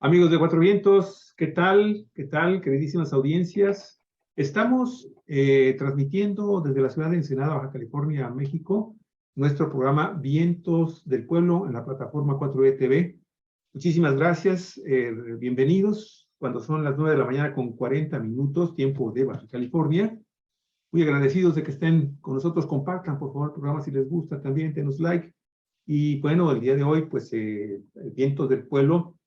Amigos de Cuatro Vientos, ¿qué tal? ¿Qué tal, queridísimas audiencias? Estamos transmitiendo desde la ciudad de Ensenada, Baja California, México, nuestro programa Vientos del Pueblo en la plataforma 4E TV. Muchísimas gracias, bienvenidos cuando son las 9 de la mañana con 40 minutos, tiempo de Baja California. Muy agradecidos de que estén con nosotros, compartan por favor el programa si les gusta, también denos like. Y bueno, el día de hoy, pues, Vientos del Pueblo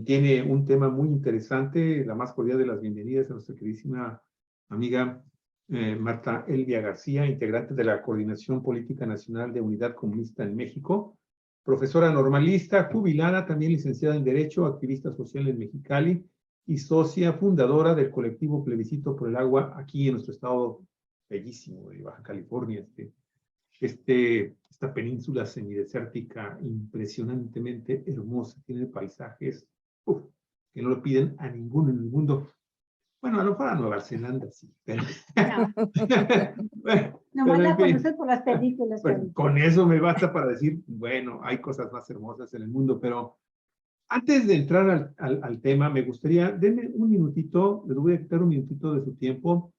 tiene un tema muy interesante. La más cordial de las bienvenidas a nuestra queridísima amiga Marta Elvia García, integrante de la Coordinación Política Nacional de Unidad Comunista en México, profesora normalista, jubilada, también licenciada en Derecho, activista social en Mexicali y socia fundadora del colectivo Plebiscito por el Agua aquí en nuestro estado bellísimo de Baja California. Esta península semidesértica impresionantemente hermosa, tiene paisajes que no lo piden a ninguno en el mundo. Bueno, a lo mejor a Nueva Zelanda sí, pero... No. bueno, Nomás pero la en fin, conoces por las películas. pues, con eso me basta para decir, bueno, hay cosas más hermosas en el mundo, pero antes de entrar al tema, me gustaría, denme un minutito, les voy a quitar un minutito de su tiempo,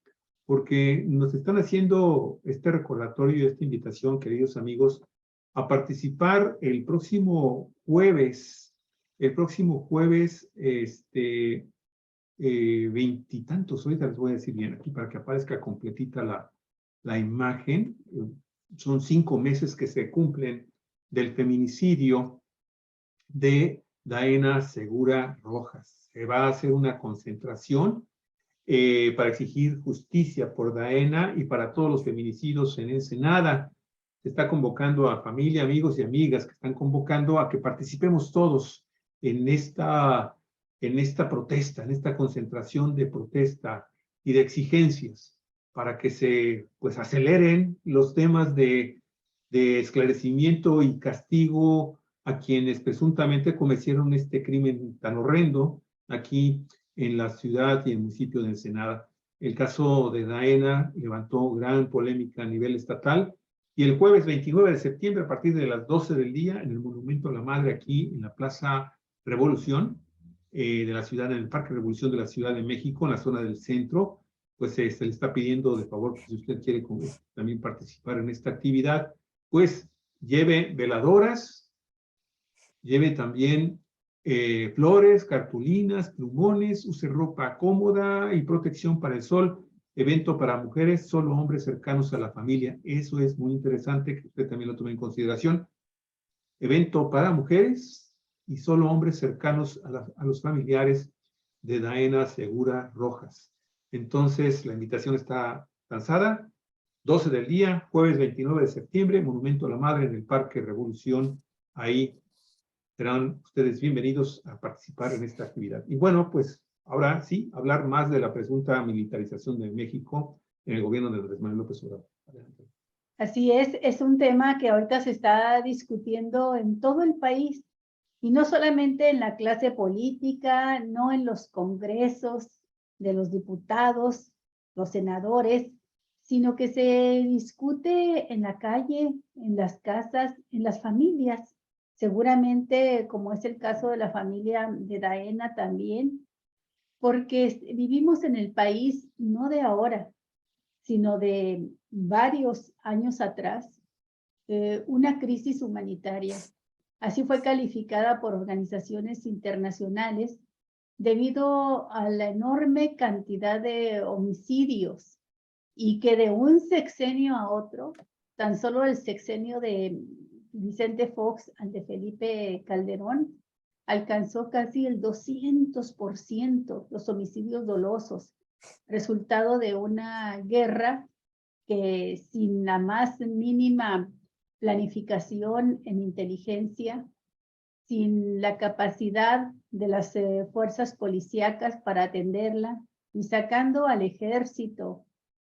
porque nos están haciendo este recordatorio y esta invitación, queridos amigos, a participar el próximo jueves, veintitantos, ahorita les voy a decir bien aquí para que aparezca completita la imagen. Son 5 meses que se cumplen del feminicidio de Daena Segura Rojas. Se va a hacer una concentración para exigir justicia por Daena y para todos los feminicidios en Ensenada. Se está convocando a familia, amigos y amigas que están convocando a que participemos todos en esta protesta, en esta concentración de protesta y de exigencias para que se aceleren los temas de esclarecimiento y castigo a quienes presuntamente cometieron este crimen tan horrendo aquí en la ciudad y en el municipio de Ensenada. El caso de Daena levantó gran polémica a nivel estatal y el jueves 29 de septiembre, a partir de las 12 del día, en el Monumento a la Madre, aquí en la Plaza Revolución de la ciudad, en el Parque Revolución de la Ciudad de México, en la zona del centro, pues se le está pidiendo de favor que si usted quiere también participar en esta actividad, pues lleve veladoras, lleve también flores, cartulinas, plumones, use ropa cómoda y protección para el sol. Evento para mujeres, solo hombres cercanos a la familia. Eso es muy interesante que usted también lo tome en consideración. Evento para mujeres y solo hombres cercanos a los familiares de Daena Segura Rojas. Entonces, la invitación está lanzada. 12 del día, jueves 29 de septiembre, Monumento a la Madre en el Parque Revolución. Ahí serán ustedes bienvenidos a participar en esta actividad. Y bueno, pues ahora sí, hablar más de la presunta militarización de México en el gobierno de Andrés Manuel López Obrador. Adelante. Así es un tema que ahorita se está discutiendo en todo el país, y no solamente en la clase política, no en los congresos de los diputados, los senadores, sino que se discute en la calle, en las casas, en las familias. Seguramente, como es el caso de la familia de Daena también, porque vivimos en el país no de ahora, sino de varios años atrás, una crisis humanitaria. Así fue calificada por organizaciones internacionales debido a la enorme cantidad de homicidios, y que de un sexenio a otro, tan solo el sexenio de Vicente Fox al de Felipe Calderón, alcanzó casi el 200% los homicidios dolosos, resultado de una guerra que sin la más mínima planificación en inteligencia, sin la capacidad de las fuerzas policíacas para atenderla, y sacando al ejército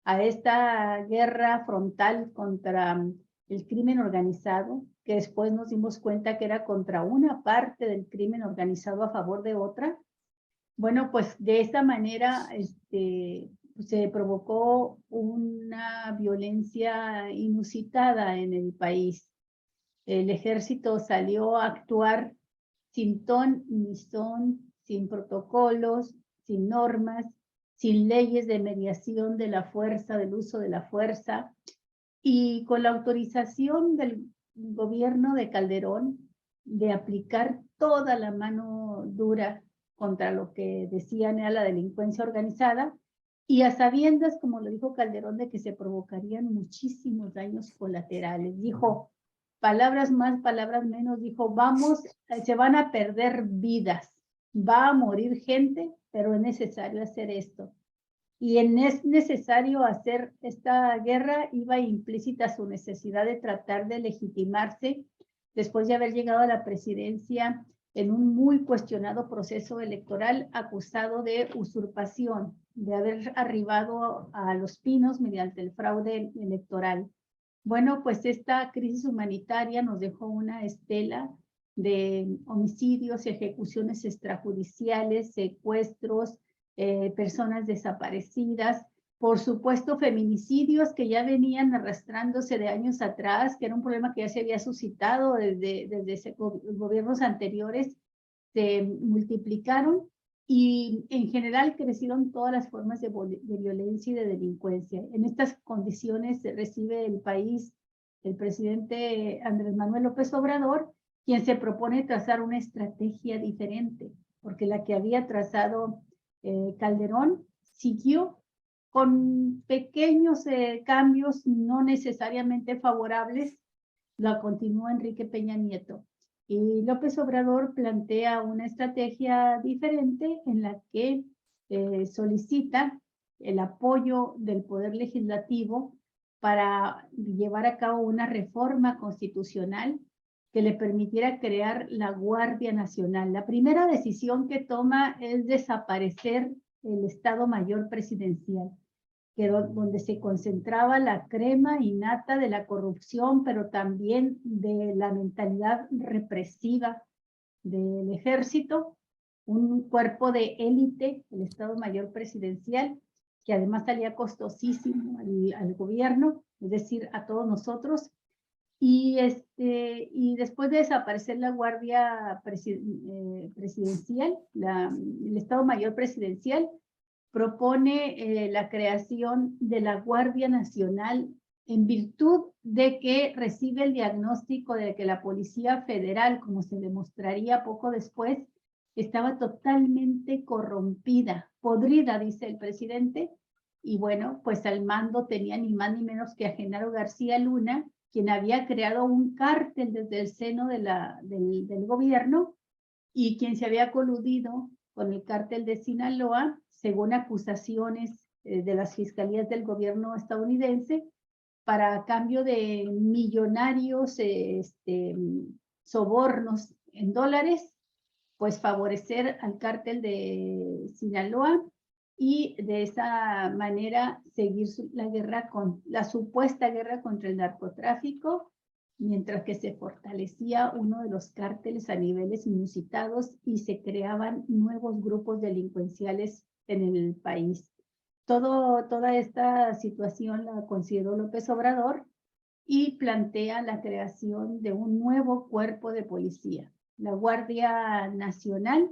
a esta guerra frontal contra el crimen organizado, que después nos dimos cuenta que era contra una parte del crimen organizado a favor de otra. Bueno, pues de esta manera se provocó una violencia inusitada en el país. El ejército salió a actuar sin ton ni son, sin protocolos, sin normas, sin leyes de mediación de la fuerza, del uso de la fuerza, y con la autorización del gobierno de Calderón de aplicar toda la mano dura contra lo que decían era la delincuencia organizada, y a sabiendas, como lo dijo Calderón, de que se provocarían muchísimos daños colaterales. Dijo, palabras más, palabras menos, dijo, se van a perder vidas, va a morir gente, pero es necesario hacer esto. Y es necesario hacer esta guerra, iba implícita su necesidad de tratar de legitimarse después de haber llegado a la presidencia en un muy cuestionado proceso electoral, acusado de usurpación, de haber arribado a Los Pinos mediante el fraude electoral. Bueno, pues esta crisis humanitaria nos dejó una estela de homicidios, ejecuciones extrajudiciales, secuestros, personas desaparecidas, por supuesto feminicidios que ya venían arrastrándose de años atrás, que era un problema que ya se había suscitado desde gobiernos anteriores, se multiplicaron y en general crecieron todas las formas de violencia y de delincuencia. En estas condiciones recibe el país el presidente Andrés Manuel López Obrador, quien se propone trazar una estrategia diferente, porque la que había trazado Calderón siguió con pequeños cambios no necesariamente favorables, la continúa Enrique Peña Nieto. Y López Obrador plantea una estrategia diferente en la que solicita el apoyo del Poder Legislativo para llevar a cabo una reforma constitucional que le permitiera crear la Guardia Nacional. La primera decisión que toma es desaparecer el Estado Mayor Presidencial, donde se concentraba la crema innata de la corrupción, pero también de la mentalidad represiva del ejército, un cuerpo de élite, el Estado Mayor Presidencial, que además salía costosísimo al gobierno, es decir, a todos nosotros. Y después de desaparecer la Guardia Presidencial, el Estado Mayor Presidencial, propone la creación de la Guardia Nacional en virtud de que recibe el diagnóstico de que la Policía Federal, como se demostraría poco después, estaba totalmente corrompida, podrida, dice el presidente, y bueno, pues al mando tenía ni más ni menos que a Genaro García Luna, quien había creado un cártel desde el seno del gobierno y quien se había coludido con el cártel de Sinaloa, según acusaciones de las fiscalías del gobierno estadounidense, para cambio de millonarios sobornos en dólares, pues favorecer al cártel de Sinaloa y de esa manera seguir la supuesta guerra contra el narcotráfico, mientras que se fortalecía uno de los cárteles a niveles inusitados y se creaban nuevos grupos delincuenciales en el país. Toda esta situación la consideró López Obrador y plantea la creación de un nuevo cuerpo de policía, la Guardia Nacional,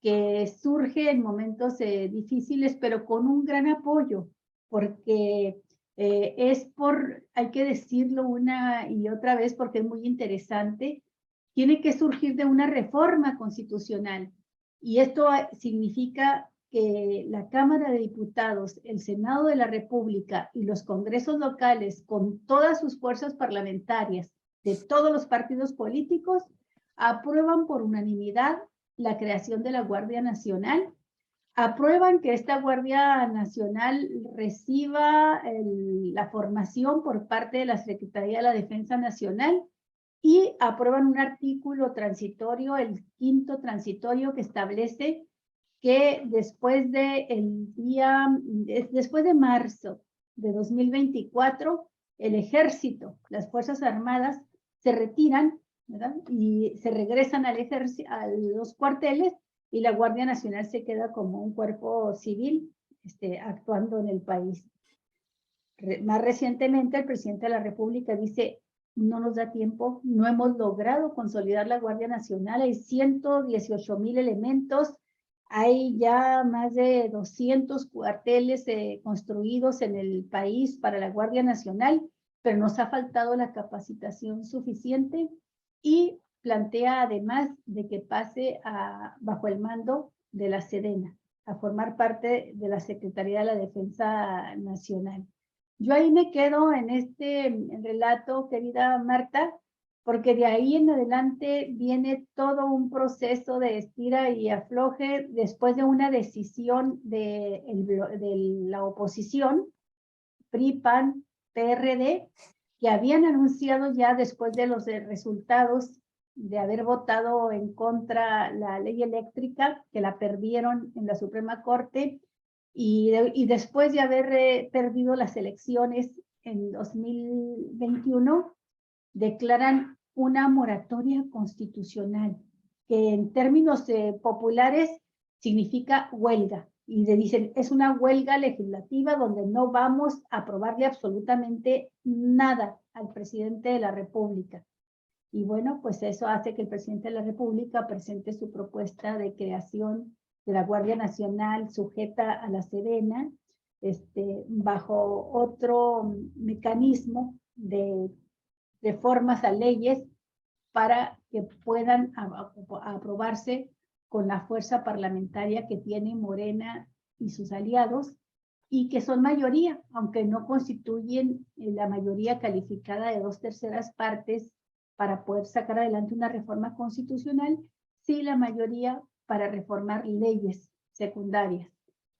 que surge en momentos difíciles, pero con un gran apoyo, porque hay que decirlo una y otra vez porque es muy interesante, tiene que surgir de una reforma constitucional. Y esto significa que la Cámara de Diputados, el Senado de la República y los congresos locales, con todas sus fuerzas parlamentarias de todos los partidos políticos, aprueban por unanimidad la creación de la Guardia Nacional, aprueban que esta Guardia Nacional reciba la formación por parte de la Secretaría de la Defensa Nacional y aprueban un artículo transitorio, el 5º transitorio, que establece que después de marzo de 2024, el ejército, las Fuerzas Armadas se retiran, ¿verdad? Y se regresan a los cuarteles y la Guardia Nacional se queda como un cuerpo civil actuando en el país. Más recientemente, el presidente de la República dice, no nos da tiempo, no hemos logrado consolidar la Guardia Nacional, hay 118,000 elementos, hay ya más de 200 cuarteles construidos en el país para la Guardia Nacional, pero nos ha faltado la capacitación suficiente y plantea además de que pase bajo el mando de la Sedena, a formar parte de la Secretaría de la Defensa Nacional. Yo ahí me quedo en este relato, querida Marta, porque de ahí en adelante viene todo un proceso de estira y afloje después de una decisión de la oposición, PRI, PAN, PRD, que habían anunciado ya después de los resultados de haber votado en contra la ley eléctrica, que la perdieron en la Suprema Corte, y después de haber perdido las elecciones en 2021, declaran una moratoria constitucional, que en términos populares significa huelga. Y le dicen, es una huelga legislativa donde no vamos a aprobarle absolutamente nada al presidente de la República. Y bueno, pues eso hace que el presidente de la República presente su propuesta de creación de la Guardia Nacional sujeta a la Sedena, bajo otro mecanismo de reformas a leyes para que puedan aprobarse con la fuerza parlamentaria que tiene Morena y sus aliados, y que son mayoría, aunque no constituyen la mayoría calificada de 2/3 partes para poder sacar adelante una reforma constitucional, sí la mayoría para reformar leyes secundarias.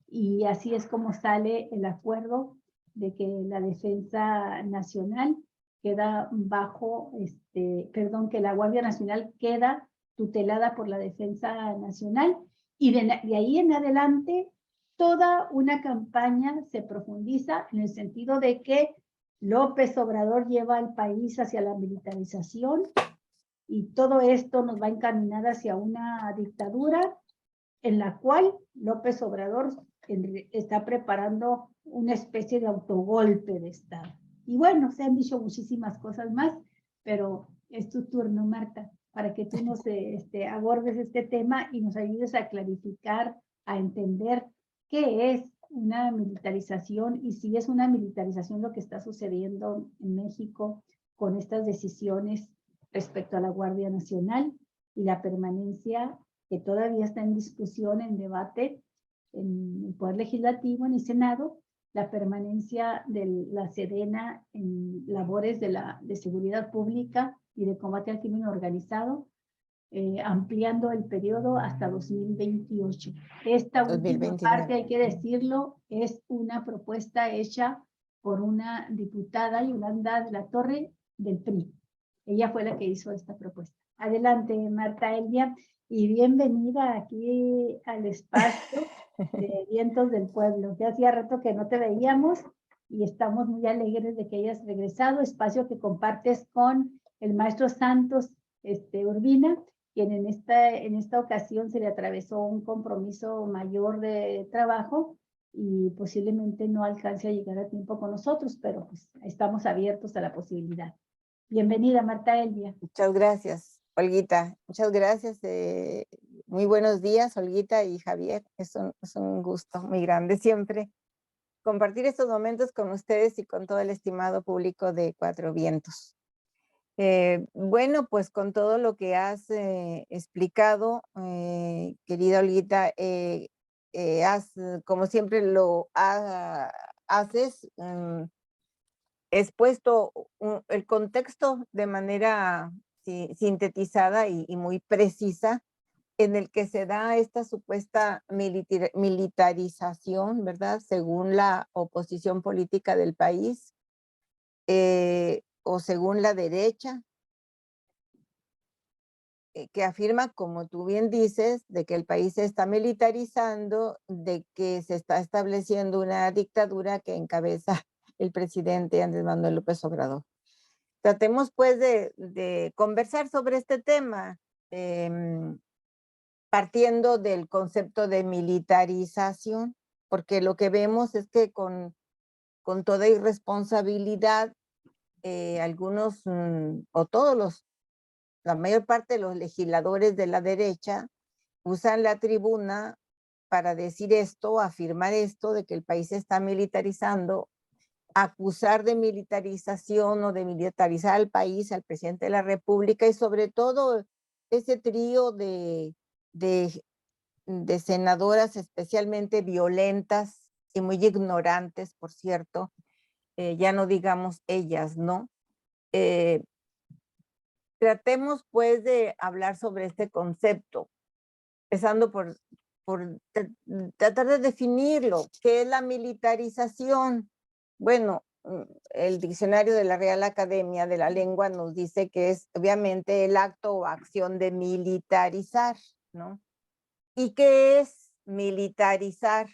Y así es como sale el acuerdo de que la defensa nacional queda bajo, que la Guardia Nacional queda tutelada por la Defensa Nacional, y de ahí en adelante toda una campaña se profundiza en el sentido de que López Obrador lleva al país hacia la militarización, y todo esto nos va a encaminar hacia una dictadura en la cual López Obrador está preparando una especie de autogolpe de Estado. Y bueno, se han dicho muchísimas cosas más, pero es tu turno, Marta, para que tú nos abordes este tema y nos ayudes a clarificar, a entender qué es una militarización y si es una militarización lo que está sucediendo en México con estas decisiones respecto a la Guardia Nacional y la permanencia que todavía está en discusión, en debate, en el Poder Legislativo, en el Senado, la permanencia de la Sedena en labores de seguridad pública y de combate al crimen organizado, ampliando el periodo hasta 2028. Esta última parte, hay que decirlo, es una propuesta hecha por una diputada, Yolanda de la Torre, del PRI. Ella fue la que hizo esta propuesta. Adelante, Marta Elvia, y bienvenida aquí al espacio de Vientos del Pueblo. Ya hacía rato que no te veíamos y estamos muy alegres de que hayas regresado, espacio que compartes con el maestro Santos Urbina, quien en esta ocasión se le atravesó un compromiso mayor de trabajo y posiblemente no alcance a llegar a tiempo con nosotros, pero pues estamos abiertos a la posibilidad. Bienvenida, Marta Elvia. Muchas gracias, Olguita. Muchas gracias. Muy buenos días, Olguita y Javier. Es un gusto muy grande siempre compartir estos momentos con ustedes y con todo el estimado público de Cuatro Vientos. Bueno, pues con todo lo que has explicado, querida Olguita, como siempre lo haces, expuesto el contexto de manera sintetizada y muy precisa en el que se da esta supuesta militarización, ¿verdad? Según la oposición política del país o según la derecha, que afirma, como tú bien dices, de que el país se está militarizando, de que se está estableciendo una dictadura que encabeza el presidente Andrés Manuel López Obrador. Tratemos pues de conversar sobre este tema, partiendo del concepto de militarización, porque lo que vemos es que con toda irresponsabilidad algunos o todos la mayor parte de los legisladores de la derecha usan la tribuna para decir esto, afirmar esto, de que el país se está militarizando, acusar de militarización o de militarizar al país, al presidente de la República, y sobre todo ese trío de senadoras especialmente violentas y muy ignorantes, por cierto, ya no digamos ellas, ¿no? Tratemos pues de hablar sobre este concepto, empezando por tratar de definirlo. ¿Qué es la militarización? Bueno, el diccionario de la Real Academia de la Lengua nos dice que es obviamente el acto o acción de militarizar, ¿no? ¿Y qué es militarizar?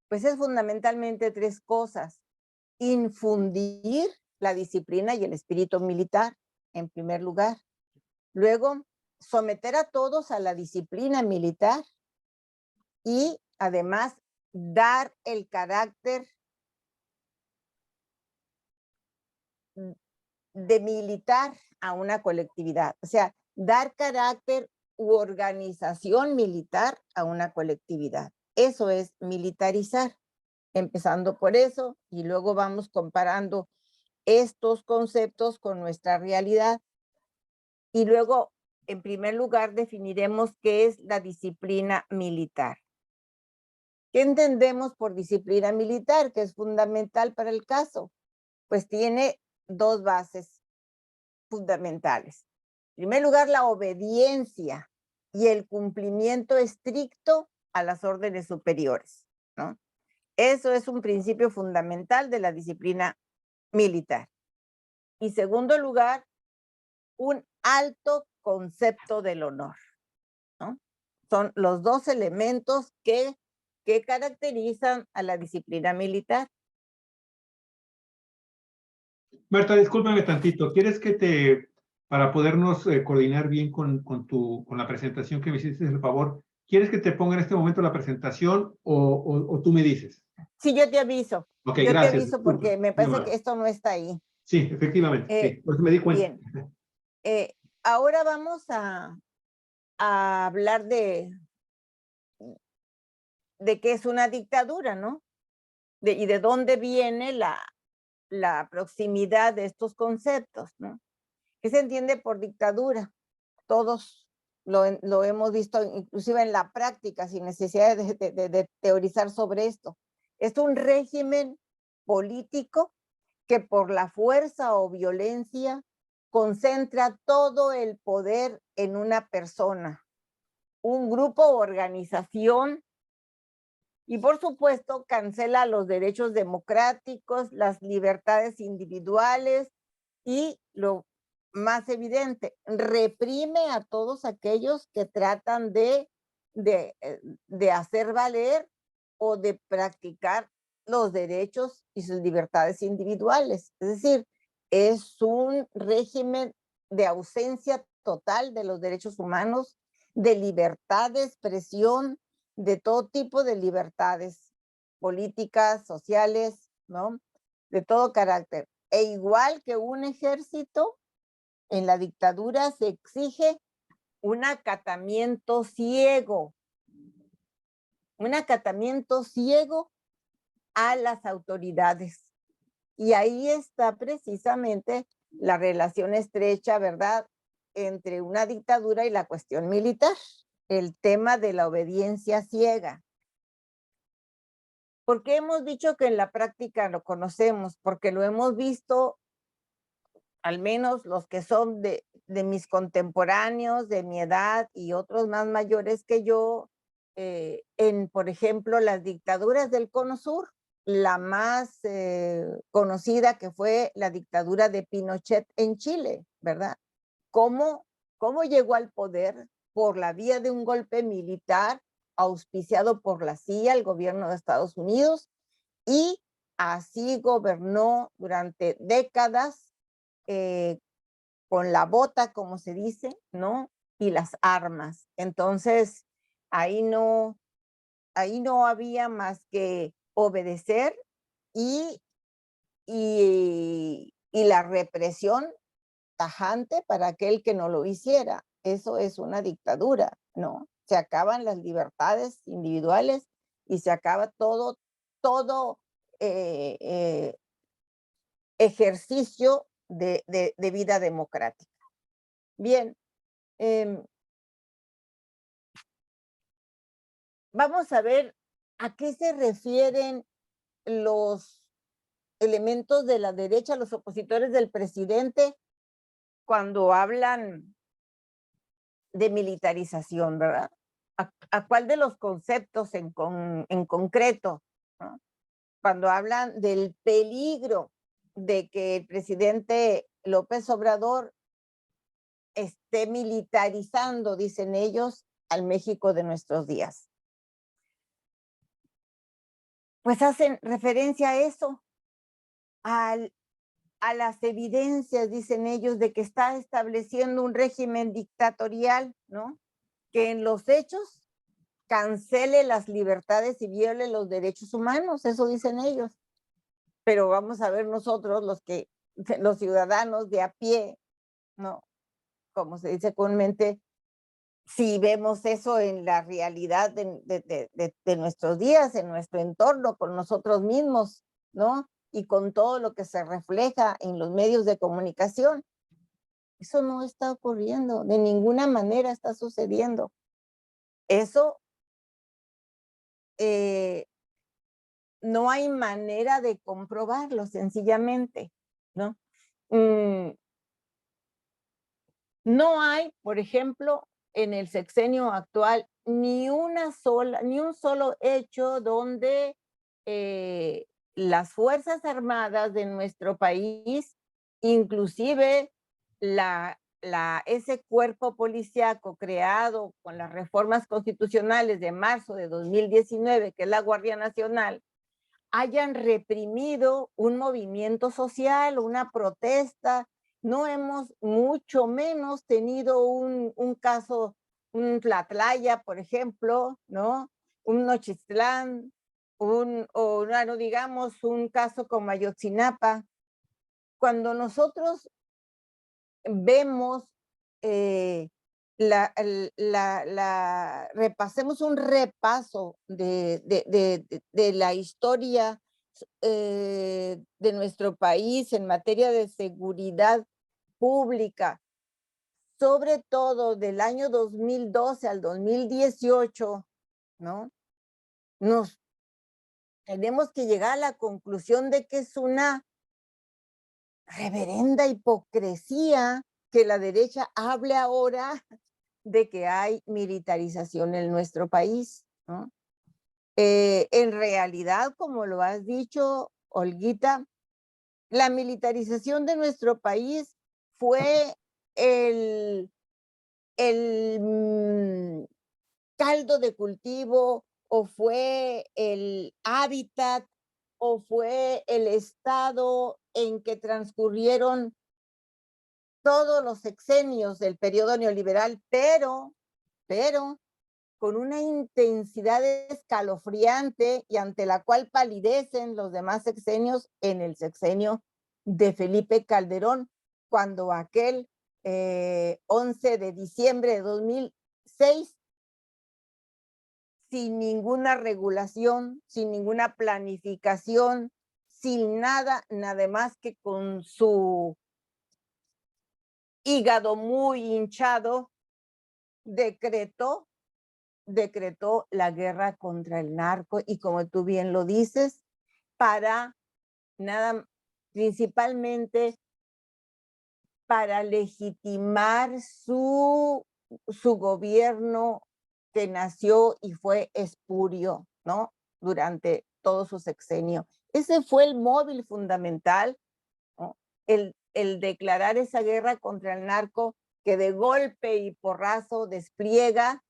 Pues es fundamentalmente tres cosas. Infundir la disciplina y el espíritu militar, en primer lugar. Luego, someter a todos a la disciplina militar y además dar el carácter de militar a una colectividad. O sea, dar carácter u organización militar a una colectividad. Eso es militarizar. Empezando por eso y luego vamos comparando estos conceptos con nuestra realidad. Y luego, en primer lugar, definiremos qué es la disciplina militar. ¿Qué entendemos por disciplina militar, que es fundamental para el caso? Pues tiene dos bases fundamentales. En primer lugar, la obediencia y el cumplimiento estricto a las órdenes superiores, ¿no? Eso es un principio fundamental de la disciplina militar. Y segundo lugar, un alto concepto del honor, ¿no? Son los dos elementos que caracterizan a la disciplina militar. Marta, discúlpame tantito. ¿Quieres que para podernos coordinar bien con la presentación que me hiciste, el favor, ¿quieres que te ponga en este momento la presentación o tú me dices? Sí, yo te aviso. Ok, Yo gracias. te aviso Disculpa. porque me parece que esto no está ahí. Sí, efectivamente. Sí, por eso me di cuenta. Bien. Ahora vamos a hablar de qué es una dictadura, ¿no? Y de dónde viene la proximidad de estos conceptos, ¿no? ¿Qué se entiende por dictadura? Todos lo hemos visto inclusive en la práctica, sin necesidad de teorizar sobre esto. Es un régimen político que por la fuerza o violencia concentra todo el poder en una persona, un grupo o organización, y por supuesto cancela los derechos democráticos, las libertades individuales y lo más evidente, reprime a todos aquellos que tratan de hacer valer o de practicar los derechos y sus libertades individuales. Es decir, es un régimen de ausencia total de los derechos humanos, de libertad de expresión, de todo tipo de libertades políticas, sociales, ¿no? De todo carácter. E igual que un ejército, en la dictadura se exige un acatamiento ciego a las autoridades. Y ahí está precisamente la relación estrecha, ¿verdad?, entre una dictadura y la cuestión militar, el tema de la obediencia ciega. ¿Por qué hemos dicho que en la práctica lo conocemos? Porque lo hemos visto, al menos los que son de mis contemporáneos, de mi edad y otros más mayores que yo, en, por ejemplo, las dictaduras del Cono Sur, la más conocida que fue la dictadura de Pinochet en Chile, ¿verdad? ¿Cómo llegó al poder? Por la vía de un golpe militar auspiciado por la CIA, el gobierno de Estados Unidos, y así gobernó durante décadas con la bota, como se dice, ¿no? Y las armas. Entonces, ahí no había más que obedecer y y la represión tajante para aquel que no lo hiciera. Eso es una dictadura, ¿no? Se acaban las libertades individuales y se acaba todo ejercicio de vida democrática. Bien, vamos a ver a qué se refieren los elementos de la derecha, los opositores del presidente, cuando hablan de militarización, ¿verdad? ¿A cuál de los conceptos en concreto, ¿no? Cuando hablan del peligro de que el presidente López Obrador esté militarizando, dicen ellos, al México de nuestros días. Pues hacen referencia a eso, a las evidencias, dicen ellos, de que está estableciendo un régimen dictatorial, ¿no? Que en los hechos cancele las libertades y viole los derechos humanos, eso dicen ellos. Pero vamos a ver nosotros, los ciudadanos de a pie, ¿no? Como se dice comúnmente, si vemos eso en la realidad de nuestros días, en nuestro entorno, con nosotros mismos, ¿no? Y con todo lo que se refleja en los medios de comunicación. Eso no está ocurriendo, de ninguna manera está sucediendo. Eso no hay manera de comprobarlo, sencillamente, ¿no? No hay, por ejemplo, en el sexenio actual, ni un solo hecho donde las Fuerzas Armadas de nuestro país, inclusive ese cuerpo policíaco creado con las reformas constitucionales de marzo de 2019, que es la Guardia Nacional, hayan reprimido un movimiento social, una protesta. No hemos mucho menos tenido un caso, un Tlatlaya, por ejemplo, ¿no? Un Nochistlán, no digamos un caso como Ayotzinapa. Cuando nosotros vemos repasemos un repaso de la historia de nuestro país en materia de seguridad pública, sobre todo del año 2012 al 2018, ¿no? Tenemos que llegar a la conclusión de que es una reverenda hipocresía que la derecha hable ahora de que hay militarización en nuestro país, ¿no? En realidad, como lo has dicho, Olguita, la militarización de nuestro país fue el caldo de cultivo, o fue el hábitat, o fue el estado en que transcurrieron todos los sexenios del periodo neoliberal, pero con una intensidad escalofriante y ante la cual palidecen los demás sexenios en el sexenio de Felipe Calderón, cuando aquel 11 de diciembre de 2006, sin ninguna regulación, sin ninguna planificación, sin nada más que con su hígado muy hinchado, decretó la guerra contra el narco, y como tú bien lo dices, principalmente para legitimar su gobierno que nació y fue espurio, ¿no? Durante todo su sexenio. Ese fue el móvil fundamental, ¿no? El declarar esa guerra contra el narco, que de golpe y porrazo despliega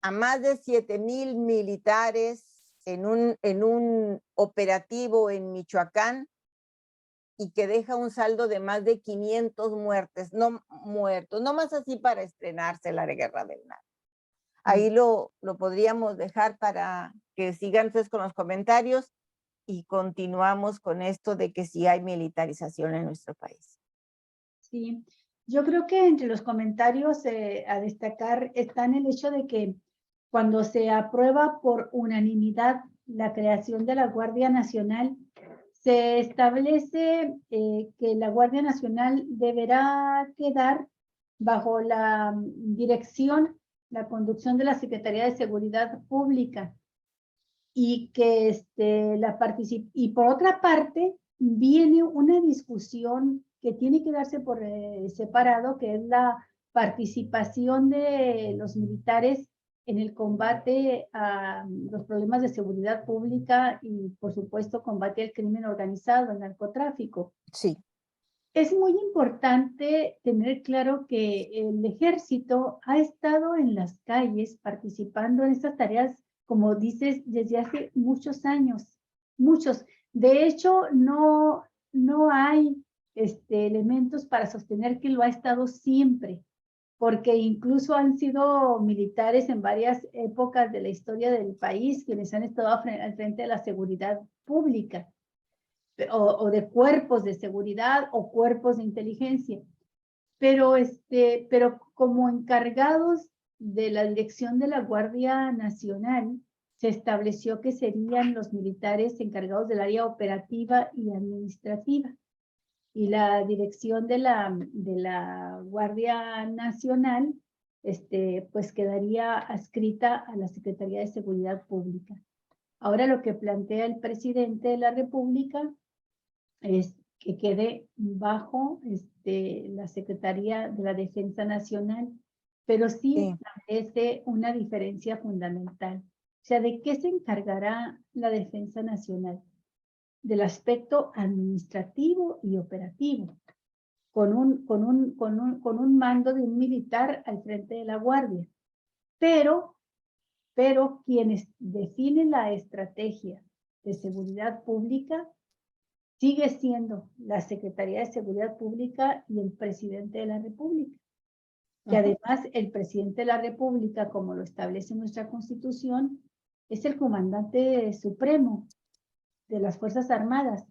a más de 7,000 militares en un operativo en Michoacán, y que deja un saldo de más de 500 muertos, no más así para estrenarse la guerra del narco. Ahí lo podríamos dejar para que sigan ustedes con los comentarios, y continuamos con esto de que sí hay militarización en nuestro país. Sí, yo creo que entre los comentarios a destacar están el hecho de que cuando se aprueba por unanimidad la creación de la Guardia Nacional, se establece que la Guardia Nacional deberá quedar bajo la dirección, la conducción de la Secretaría de Seguridad Pública y que y por otra parte viene una discusión que tiene que darse por separado, que es la participación de los militares en el combate a los problemas de seguridad pública y, por supuesto, combate al crimen organizado, al narcotráfico. Sí. Es muy importante tener claro que el ejército ha estado en las calles participando en estas tareas, como dices, desde hace muchos años, muchos. De hecho, no hay elementos para sostener que lo ha estado siempre, porque incluso han sido militares en varias épocas de la historia del país quienes han estado al frente de la seguridad pública o de cuerpos de seguridad o cuerpos de inteligencia. Pero como encargados de la dirección de la Guardia Nacional, se estableció que serían los militares encargados del área operativa y administrativa. Y la dirección de la Guardia Nacional, pues quedaría adscrita a la Secretaría de Seguridad Pública. Ahora lo que plantea el presidente de la República es que quede bajo la Secretaría de la Defensa Nacional, pero sí establece una diferencia fundamental. O sea, ¿de qué se encargará la Defensa Nacional? Del aspecto administrativo y operativo, con un mando de un militar al frente de la Guardia. Pero quienes definen la estrategia de seguridad pública sigue siendo la Secretaría de Seguridad Pública y el presidente de la República. Que además el presidente de la República, como lo establece nuestra Constitución, es el comandante supremo de las Fuerzas Armadas.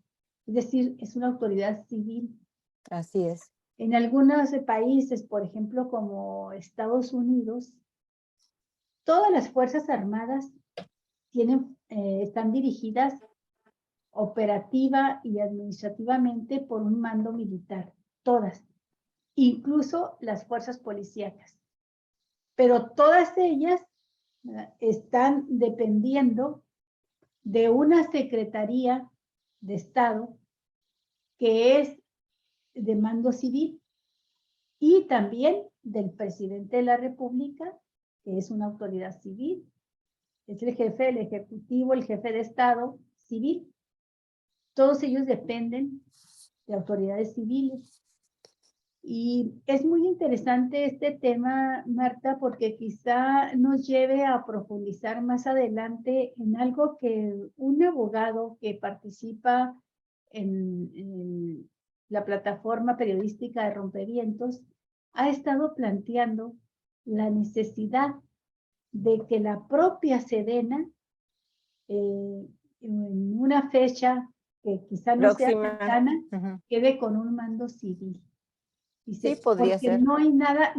Es decir, es una autoridad civil. Así es. En algunos países, por ejemplo, como Estados Unidos, todas las Fuerzas Armadas están dirigidas operativa y administrativamente por un mando militar, todas, incluso las fuerzas policíacas. Pero todas ellas están dependiendo de una Secretaría de Estado que es de mando civil y también del presidente de la República, que es una autoridad civil. Es el jefe del Ejecutivo, el jefe de Estado civil. Todos ellos dependen de autoridades civiles. Y es muy interesante este tema, Marta, porque quizá nos lleve a profundizar más adelante en algo que un abogado que participa en la plataforma periodística de Rompevientos ha estado planteando la necesidad de que la propia Sedena, en una fecha que quizá no sea cercana, quede con un mando civil. Dice, sí, podría porque ser. no hay nada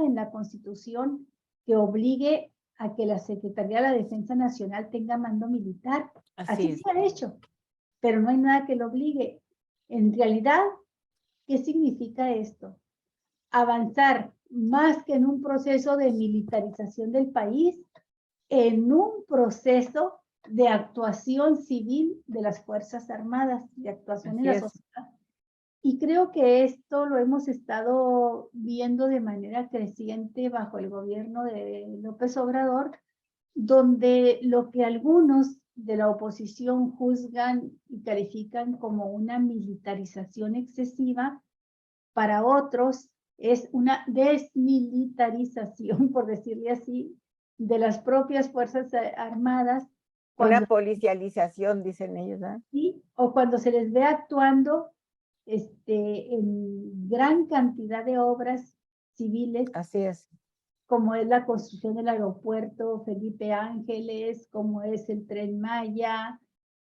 en la Constitución que obligue a que la Secretaría de la Defensa Nacional tenga mando militar. Así se ha hecho, pero no hay nada que lo obligue. En realidad, ¿qué significa esto? Avanzar más que en un proceso de militarización del país, en un proceso de actuación civil de las Fuerzas Armadas, de actuación en la sociedad. Y creo que esto lo hemos estado viendo de manera creciente bajo el gobierno de López Obrador, donde lo que algunos de la oposición juzgan y califican como una militarización excesiva, para otros es una desmilitarización, por decirle así, de las propias Fuerzas Armadas. Una policialización, dicen ellos, ¿eh? Sí, o cuando se les ve actuando en gran cantidad de obras civiles. Así es. Como es la construcción del aeropuerto Felipe Ángeles, como es el Tren Maya,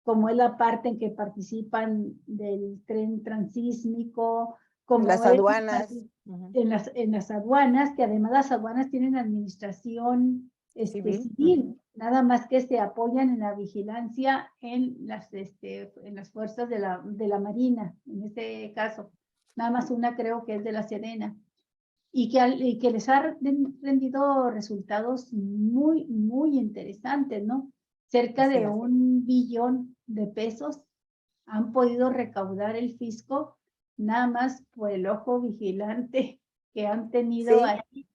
como es la parte en que participan del tren transísmico, como Las es aduanas. en las aduanas, que además las aduanas tienen administración civil, nada más que se apoyan en la vigilancia en las fuerzas de la Marina, en este caso. Nada más una creo que es de la Sedena. Y que les ha rendido resultados muy, muy interesantes, ¿no? Cerca de 1 billón de pesos han podido recaudar el fisco, nada más por el ojo vigilante que han tenido ahí.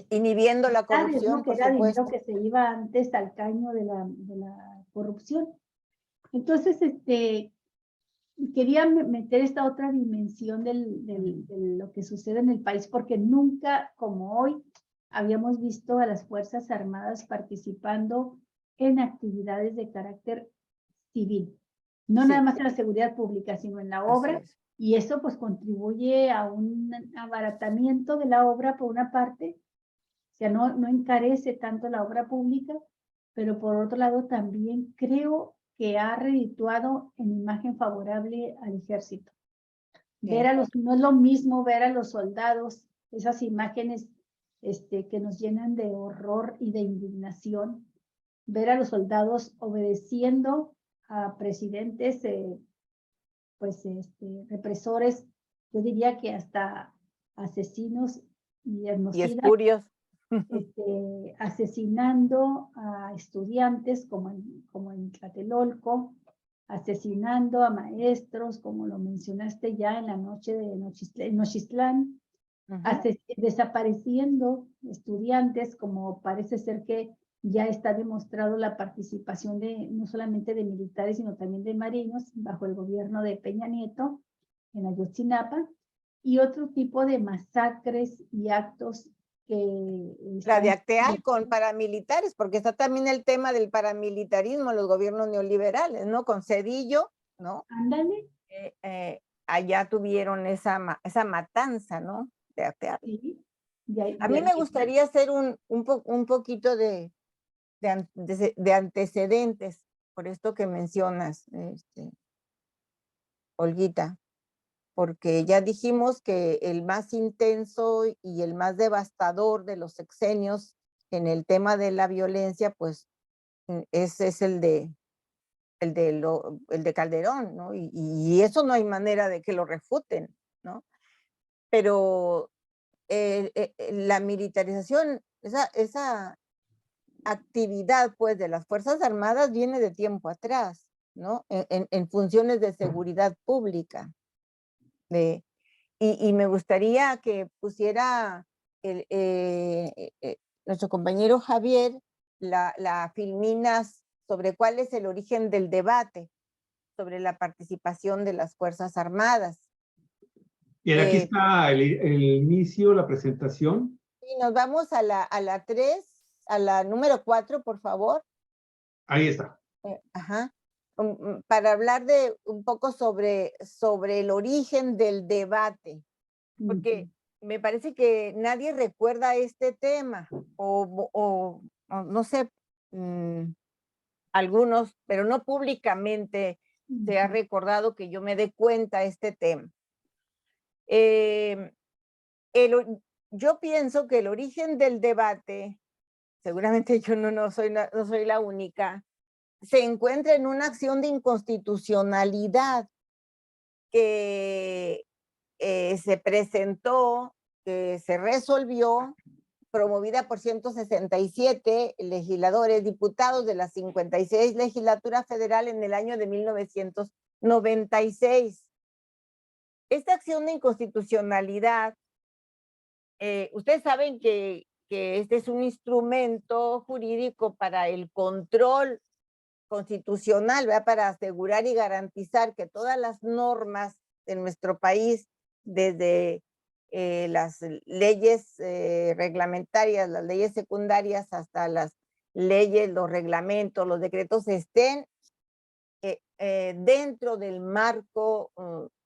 Inhibiendo la corrupción, ¿no? Que era dinero que se iba antes al caño de la corrupción. Entonces, quería meter esta otra dimensión de lo que sucede en el país, porque nunca como hoy habíamos visto a las Fuerzas Armadas participando en actividades de carácter civil. No nada más en la seguridad pública, sino en la obra, y eso pues contribuye a un abaratamiento de la obra por una parte, o sea, no encarece tanto la obra pública, pero por otro lado también creo que ha redituado en imagen favorable al ejército. No es lo mismo ver a los soldados, esas imágenes que nos llenan de horror y de indignación, ver a los soldados obedeciendo a presidentes, represores, yo diría que hasta asesinos y espurios. Asesinando a estudiantes como en Tlatelolco, asesinando a maestros, como lo mencionaste ya en la noche de Nochistlán, desapareciendo estudiantes, como parece ser que ya está demostrado la participación no solamente de militares, sino también de marinos, bajo el gobierno de Peña Nieto, en Ayotzinapa, y otro tipo de masacres y actos que... La de Acteal con paramilitares, porque está también el tema del paramilitarismo en los gobiernos neoliberales, ¿no? Con Zedillo, ¿no? Ándale. Allá tuvieron esa matanza, ¿no? De Acteal. Sí. A mí me gustaría hacer un poquito de antecedentes por esto que mencionas, Olguita, porque ya dijimos que el más intenso y el más devastador de los sexenios en el tema de la violencia, pues ese es el de Calderón, ¿no? Y eso no hay manera de que lo refuten, ¿no? Pero la militarización, esa actividad, pues, de las Fuerzas Armadas viene de tiempo atrás, ¿no? En funciones de seguridad pública. Y me gustaría que pusiera nuestro compañero Javier la filminas sobre cuál es el origen del debate sobre la participación de las Fuerzas Armadas. Bien, aquí está el inicio, la presentación. Y nos vamos a la 3, a la número 4, por favor. Ahí está. Para hablar de un poco sobre el origen del debate, porque me parece que nadie recuerda este tema, o no sé, algunos, pero no públicamente se ha recordado que yo me dé cuenta de este tema. Yo pienso que el origen del debate, seguramente yo no soy la única, se encuentra en una acción de inconstitucionalidad que se presentó, que se resolvió, promovida por 167 legisladores, diputados de la 56 legislatura federal en el año de 1996. Esta acción de inconstitucionalidad, ustedes saben que este es un instrumento jurídico para el control constitucional, ¿verdad? Para asegurar y garantizar que todas las normas de nuestro país, desde las leyes reglamentarias, las leyes secundarias, hasta las leyes, los reglamentos, los decretos, estén dentro del marco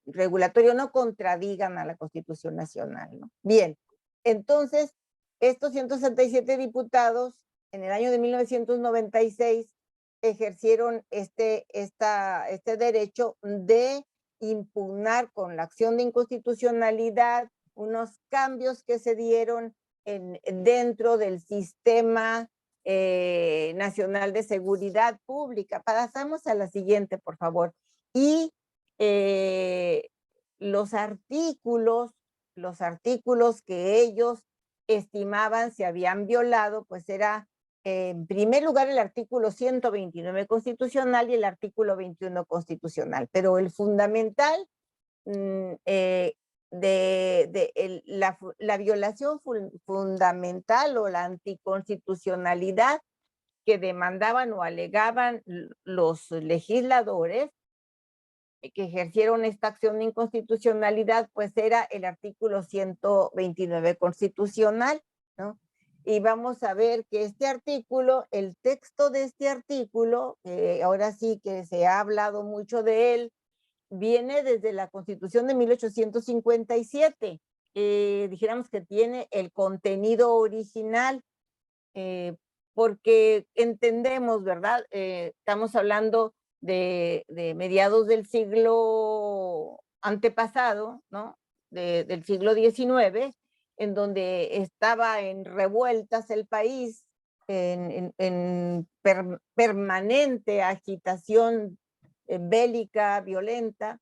regulatorio, no contradigan a la Constitución Nacional, ¿no? Bien, entonces, estos 167 diputados, en el año de 1996, ejercieron este derecho de impugnar con la acción de inconstitucionalidad unos cambios que se dieron dentro del sistema nacional de seguridad pública. Pasamos a la siguiente, por favor. Y los artículos que ellos estimaban se habían violado, pues era en primer lugar el artículo 129 constitucional y el artículo 21 constitucional, pero el fundamental la violación fundamental o la anticonstitucionalidad que demandaban o alegaban los legisladores que ejercieron esta acción de inconstitucionalidad, pues era el artículo 129 constitucional, ¿no? Y vamos a ver que este artículo, el texto de este artículo, ahora sí que se ha hablado mucho de él, viene desde la Constitución de 1857. Dijéramos que tiene el contenido original, porque entendemos, ¿verdad? Estamos hablando de mediados del siglo antepasado, ¿no? Del siglo XIX, en donde estaba en revueltas el país, en permanente agitación bélica, violenta.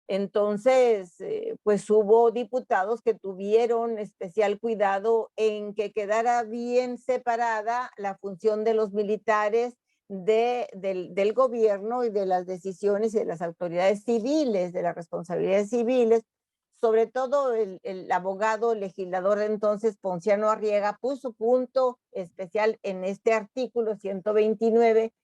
Entonces, pues hubo diputados que tuvieron especial cuidado en que quedara bien separada la función de los militares del gobierno y de las decisiones y de las autoridades civiles, de las responsabilidades civiles. Sobre todo el abogado legislador entonces, Ponciano Arriaga, puso punto especial en este artículo 129,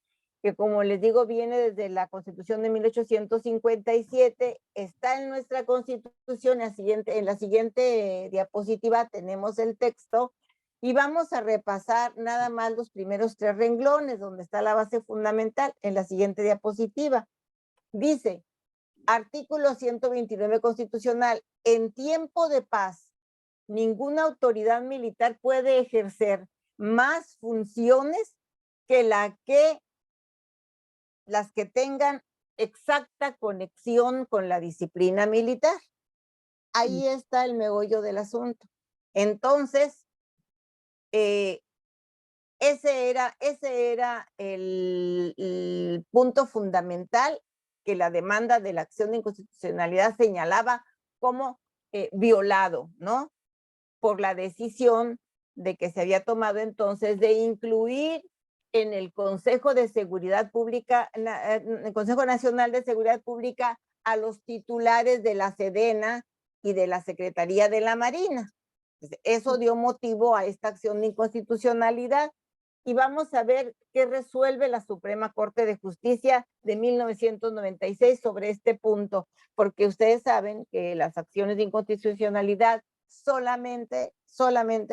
que como les digo viene desde la Constitución de 1857, está en nuestra Constitución. En la siguiente diapositiva tenemos el texto y vamos a repasar nada más los primeros 3 renglones donde está la base fundamental. En la siguiente diapositiva dice: artículo 129 constitucional, en tiempo de paz, ninguna autoridad militar puede ejercer más funciones que las que tengan exacta conexión con la disciplina militar. Ahí está el meollo del asunto. Entonces, ese era el punto fundamental que la demanda de la acción de inconstitucionalidad señalaba como violado, ¿no? Por la decisión de que se había tomado entonces de incluir en el Consejo de Seguridad Pública, el Consejo Nacional de Seguridad Pública, a los titulares de la Sedena y de la Secretaría de la Marina. Eso dio motivo a esta acción de inconstitucionalidad. Y vamos a ver qué resuelve la Suprema Corte de Justicia de 1996 sobre este punto, porque ustedes saben que las acciones de inconstitucionalidad solamente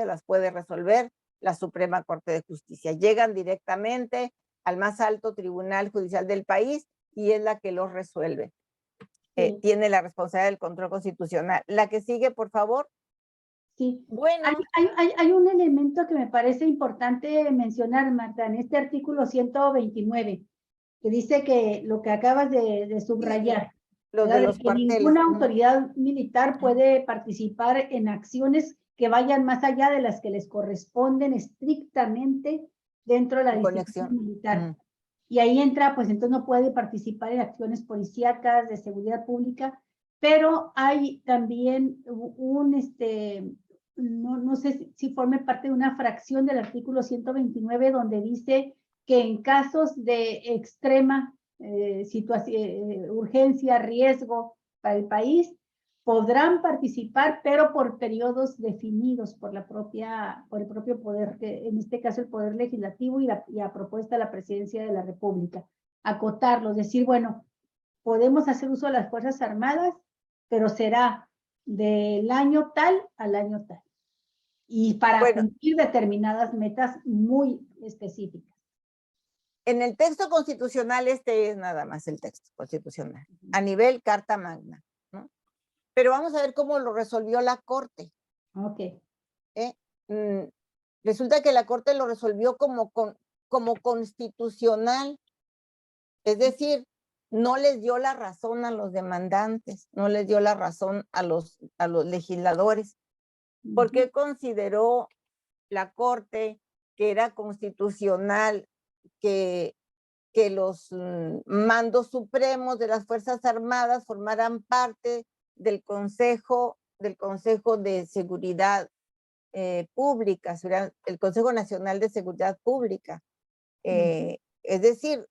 las puede resolver la Suprema Corte de Justicia. Llegan directamente al más alto tribunal judicial del país y es la que los resuelve. Sí. Tiene la responsabilidad del control constitucional. La que sigue, por favor. Sí. Bueno. Hay un elemento que me parece importante mencionar, Marta, en este artículo 129, que dice que lo que acabas de subrayar, los de los que ninguna autoridad militar puede participar en acciones que vayan más allá de las que les corresponden estrictamente dentro de la disciplina militar. Y ahí entra, pues entonces no puede participar en acciones policíacas, de seguridad pública, pero hay también no sé si forme parte de una fracción del artículo 129 donde dice que en casos de extrema urgencia, riesgo para el país, podrán participar, pero por periodos definidos por el propio poder, que en este caso el Poder Legislativo y a propuesta de la Presidencia de la República. Acotarlo, decir, bueno, podemos hacer uso de las Fuerzas Armadas, pero será del año tal al año tal. Y para cumplir determinadas metas muy específicas. En el texto constitucional, este es nada más el texto constitucional, a nivel Carta Magna, ¿no? Pero vamos a ver cómo lo resolvió la Corte. Ok. Resulta que la Corte lo resolvió como como constitucional. Es decir, no les dio la razón a los demandantes, no les dio la razón a los legisladores, porque consideró la Corte que era constitucional que los mandos supremos de las Fuerzas Armadas formaran parte del Consejo de Seguridad Pública, el Consejo Nacional de Seguridad Pública. Es decir,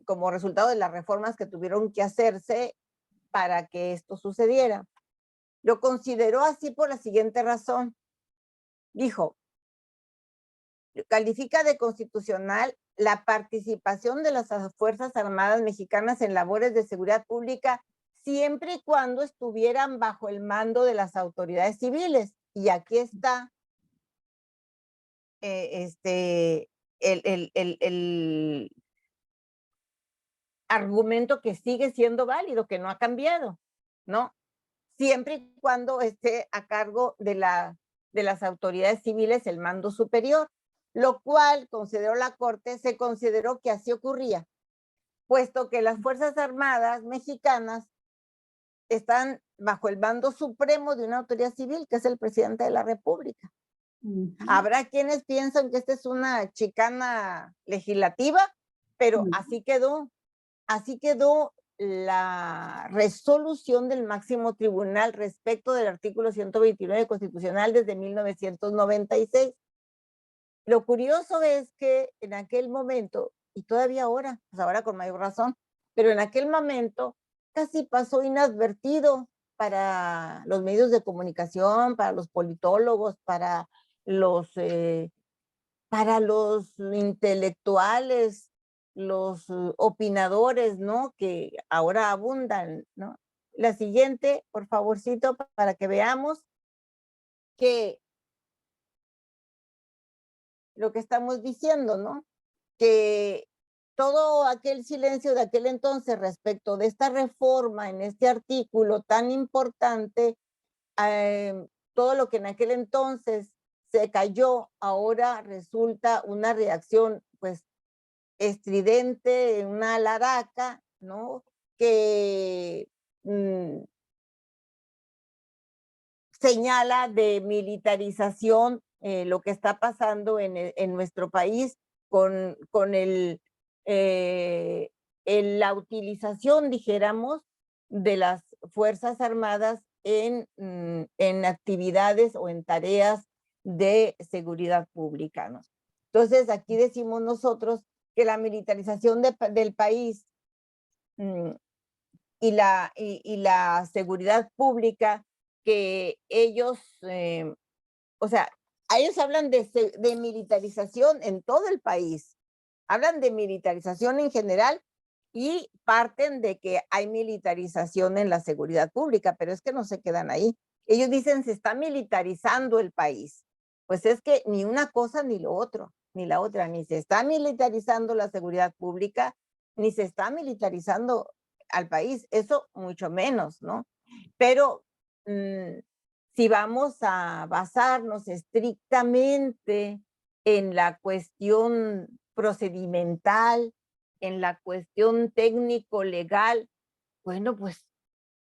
como resultado de las reformas que tuvieron que hacerse para que esto sucediera. Lo consideró así por la siguiente razón. Dijo, califica de constitucional la participación de las Fuerzas Armadas Mexicanas en labores de seguridad pública siempre y cuando estuvieran bajo el mando de las autoridades civiles. Y aquí está el argumento que sigue siendo válido, que no ha cambiado, ¿no? Siempre y cuando esté a cargo de las autoridades civiles el mando superior, lo cual consideró la Corte, se consideró que así ocurría, puesto que las Fuerzas Armadas Mexicanas están bajo el mando supremo de una autoridad civil, que es el presidente de la República. Habrá quienes piensan que esta es una chicana legislativa, pero así quedó la resolución del máximo tribunal respecto del artículo 129 constitucional desde 1996. Lo curioso es que en aquel momento, y todavía ahora, pues ahora con mayor razón, pero en aquel momento casi pasó inadvertido para los medios de comunicación, para los politólogos, para los intelectuales, los opinadores, ¿no? Que ahora abundan, ¿no? La siguiente, por favorcito, para que veamos que lo que estamos diciendo, ¿no? Que todo aquel silencio de aquel entonces respecto de esta reforma en este artículo tan importante, todo lo que en aquel entonces se cayó, ahora resulta una reacción, pues, estridente, una alaraca, ¿no? Que señala de militarización lo que está pasando en nuestro país con la utilización, dijéramos, de las Fuerzas Armadas en actividades o en tareas de seguridad pública, ¿no? Entonces, aquí decimos nosotros que la militarización del país y la seguridad pública, que ellos, o sea, ellos hablan de militarización en todo el país, hablan de militarización en general y parten de que hay militarización en la seguridad pública, pero es que no se quedan ahí. Ellos dicen se está militarizando el país. Pues es que ni una cosa ni lo otro, ni la otra, ni se está militarizando la seguridad pública, ni se está militarizando al país, eso mucho menos, ¿no? Pero si vamos a basarnos estrictamente en la cuestión procedimental, en la cuestión técnico-legal, bueno, pues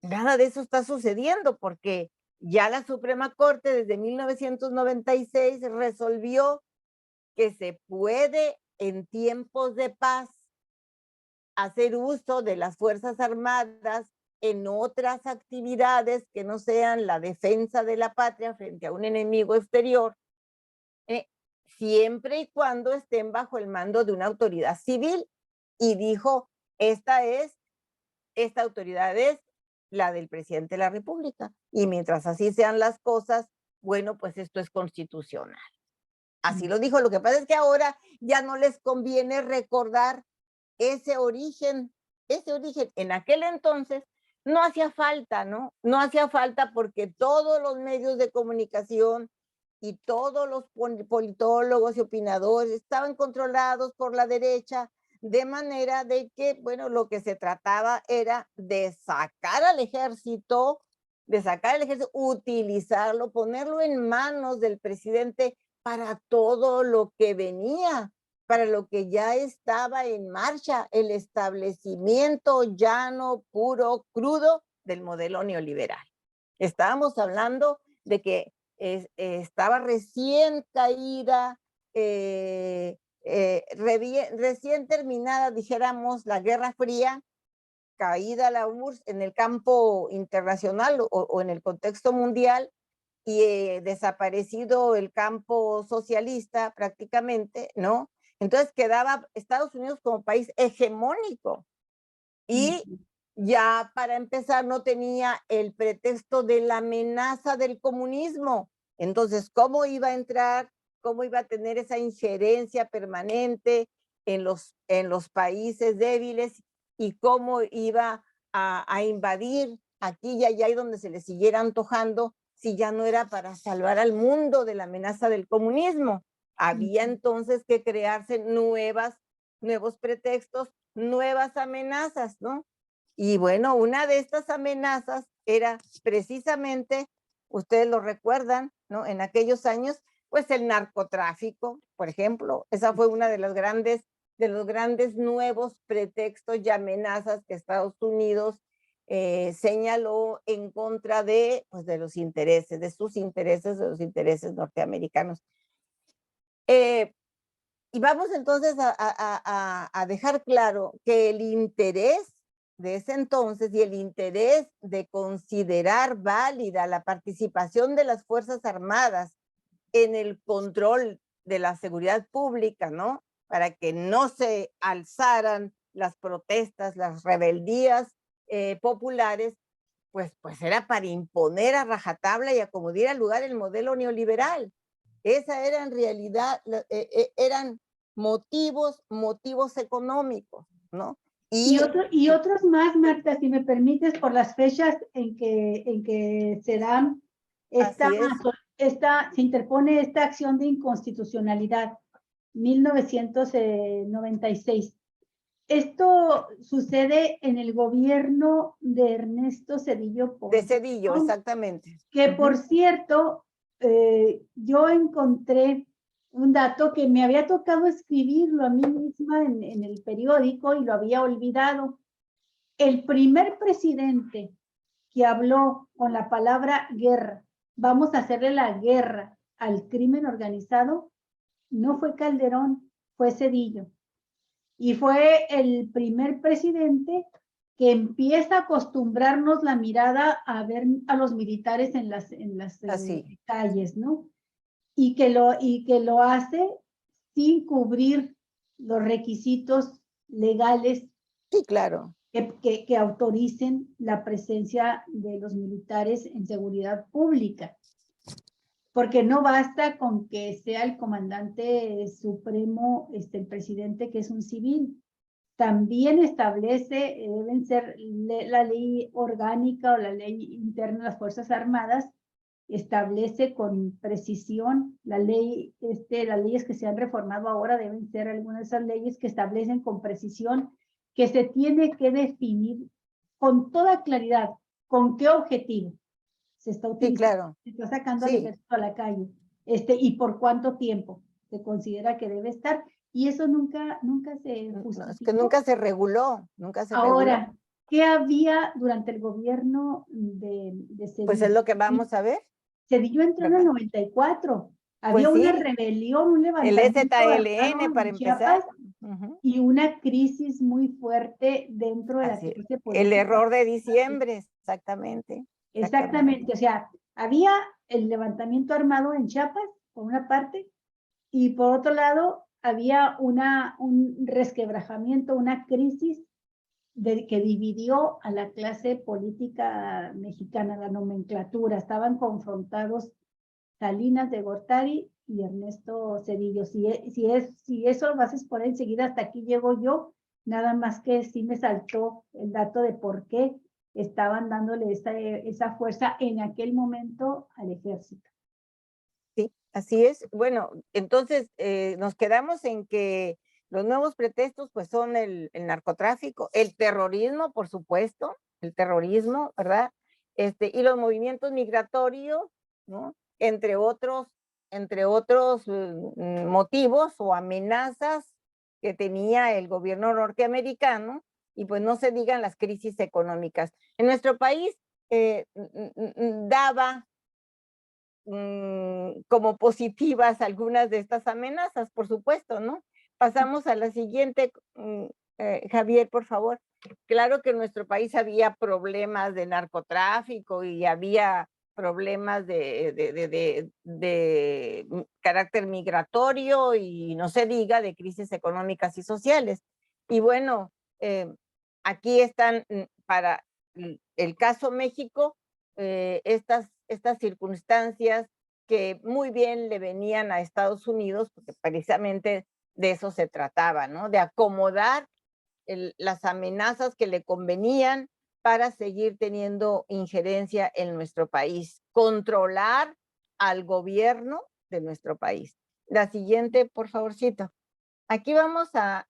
nada de eso está sucediendo porque ya la Suprema Corte desde 1996 resolvió que se puede en tiempos de paz hacer uso de las Fuerzas Armadas en otras actividades que no sean la defensa de la patria frente a un enemigo exterior, siempre y cuando estén bajo el mando de una autoridad civil. Y dijo, esta autoridad es la del presidente de la República. Y mientras así sean las cosas, bueno, pues esto es constitucional. Así lo dijo. Lo que pasa es que ahora ya no les conviene recordar ese origen. En aquel entonces no hacía falta, ¿no? No hacía falta porque todos los medios de comunicación y todos los politólogos y opinadores estaban controlados por la derecha, de manera de que, bueno, lo que se trataba era de sacar al ejército, utilizarlo, ponerlo en manos del presidente para todo lo que venía, para lo que ya estaba en marcha, el establecimiento llano, puro, crudo del modelo neoliberal. Estábamos hablando de que estaba recién caída, recién terminada, dijéramos, la Guerra Fría, caída la URSS en el campo internacional o en el contexto mundial, y desaparecido el campo socialista prácticamente, ¿no? Entonces quedaba Estados Unidos como país hegemónico y ya para empezar no tenía el pretexto de la amenaza del comunismo. Entonces, ¿cómo iba a entrar? ¿Cómo iba a tener esa injerencia permanente en los países débiles? ¿Y cómo iba a invadir aquí y allá y donde se le siguiera antojando, si ya no era para salvar al mundo de la amenaza del comunismo? Había entonces que crearse nuevos pretextos, nuevas amenazas, ¿no? Y bueno, una de estas amenazas era precisamente, ustedes lo recuerdan, ¿no? En aquellos años, pues el narcotráfico, por ejemplo. Esa fue una de los grandes nuevos pretextos y amenazas que Estados Unidos señaló en contra de, pues, de los intereses, de sus intereses, de los intereses norteamericanos. Y vamos entonces a dejar claro que el interés de ese entonces y el interés de considerar válida la participación de las Fuerzas Armadas en el control de la seguridad pública, ¿no? Para que no se alzaran las protestas, las rebeldías populares, pues era para imponer a rajatabla y acomodar al lugar el modelo neoliberal. Esa era en realidad, eran motivos económicos, ¿no? Y otros más, Marta, si me permites, por las fechas en que se dan se interpone esta acción de inconstitucionalidad, 1996. Esto sucede en el gobierno de Ernesto Zedillo de Zedillo, exactamente. Que por cierto, yo encontré un dato que me había tocado escribirlo a mí misma en el periódico y lo había olvidado. El primer presidente que habló con la palabra guerra, vamos a hacerle la guerra al crimen organizado, no fue Calderón, fue Zedillo. Y fue el primer presidente que empieza a acostumbrarnos la mirada a ver a los militares en las calles, ¿no? Y que lo hace sin cubrir los requisitos legales. Sí, claro. Que autoricen la presencia de los militares en seguridad pública. Porque no basta con que sea el comandante supremo, el presidente, que es un civil. También establece, deben ser la ley orgánica o la ley interna de las Fuerzas Armadas, establece con precisión las leyes que se han reformado ahora, deben ser algunas de esas leyes que establecen con precisión que se tiene que definir con toda claridad con qué objetivo se está utilizando, sí, claro. se está sacando al ejército a la calle, y por cuánto tiempo se considera que debe estar, y eso nunca se justificó. No, es que nunca se reguló, Ahora, ¿qué había durante el gobierno de Zedillo? Pues es lo que vamos a ver. Zedillo entró en el 94. Había una rebelión, un levantamiento. El EZLN, para empezar. Y una crisis muy fuerte dentro de la clase política. El error de diciembre, exactamente. Exactamente, o sea, había el levantamiento armado en Chiapas, por una parte, y por otro lado, había un resquebrajamiento, una crisis que dividió a la clase política mexicana, la nomenclatura. Estaban confrontados Salinas de Gortari y Ernesto Zedillo. Si eso lo haces por enseguida, hasta aquí llego yo, nada más que sí me saltó el dato de por qué estaban dándole esa fuerza en aquel momento al ejército. Sí, así es. Bueno, entonces nos quedamos en que los nuevos pretextos pues son el narcotráfico, el terrorismo, por supuesto, el terrorismo, ¿verdad? Y los movimientos migratorios, ¿no? Entre otros motivos o amenazas que tenía el gobierno norteamericano, y pues no se digan las crisis económicas. En nuestro país daba como positivas algunas de estas amenazas, por supuesto, ¿no? Pasamos a la siguiente, Javier, por favor. Claro que en nuestro país había problemas de narcotráfico y había problemas de carácter migratorio y no se diga de crisis económicas y sociales. Y bueno, aquí están para el caso México, estas circunstancias que muy bien le venían a Estados Unidos, porque precisamente de eso se trataba, ¿no? De acomodar las amenazas que le convenían para seguir teniendo injerencia en nuestro país, controlar al gobierno de nuestro país. La siguiente, por favorcito. Aquí vamos a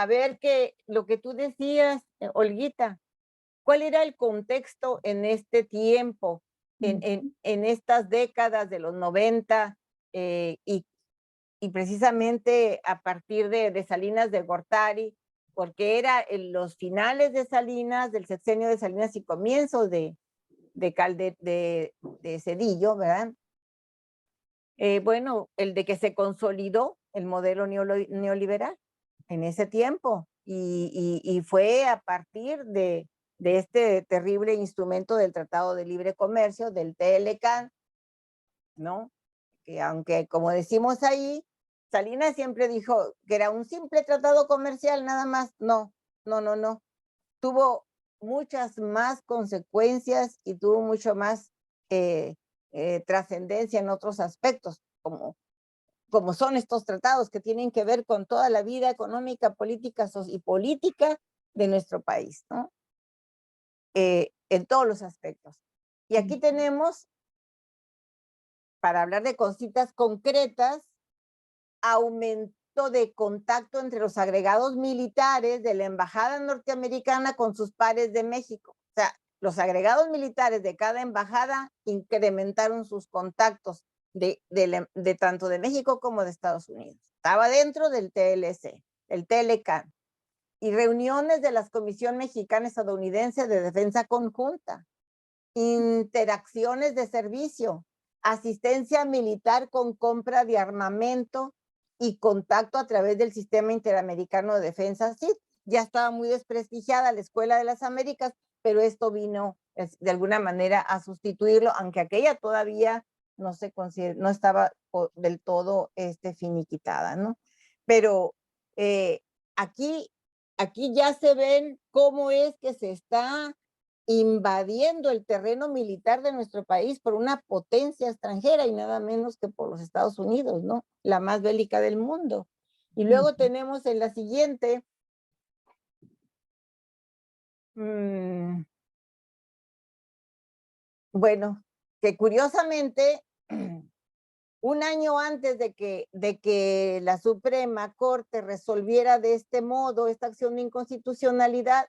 ver que lo que tú decías, Olguita, ¿cuál era el contexto en este tiempo, en estas décadas de los 90 y precisamente a partir de Salinas de Gortari, porque era en los finales de Salinas, del sexenio de Salinas y comienzos de Zedillo, ¿verdad? Bueno, el de que se consolidó el modelo neoliberal en ese tiempo y fue a partir de este terrible instrumento del Tratado de Libre Comercio, del TLCAN, ¿no? Que aunque, como decimos ahí, Salinas siempre dijo que era un simple tratado comercial, nada más. No. Tuvo muchas más consecuencias y tuvo mucho más trascendencia en otros aspectos, como son estos tratados que tienen que ver con toda la vida económica, política y política de nuestro país, ¿no? En todos los aspectos. Y aquí tenemos, para hablar de cositas concretas, aumento de contacto entre los agregados militares de la embajada norteamericana con sus pares de México. O sea, los agregados militares de cada embajada incrementaron sus contactos de tanto de México como de Estados Unidos. Estaba dentro del TLC, el TLCAN, y reuniones de la Comisión Mexicana Estadounidense de Defensa Conjunta, interacciones de servicio, asistencia militar con compra de armamento y contacto a través del Sistema Interamericano de Defensa. Sí, ya estaba muy desprestigiada la Escuela de las Américas, pero esto vino de alguna manera a sustituirlo, aunque aquella todavía no estaba del todo finiquitada, ¿no? Pero aquí ya se ven cómo es que se está invadiendo el terreno militar de nuestro país por una potencia extranjera y nada menos que por los Estados Unidos, ¿no? La más bélica del mundo. Y luego tenemos en la siguiente, bueno, que curiosamente, un año antes de que la Suprema Corte resolviera de este modo esta acción de inconstitucionalidad,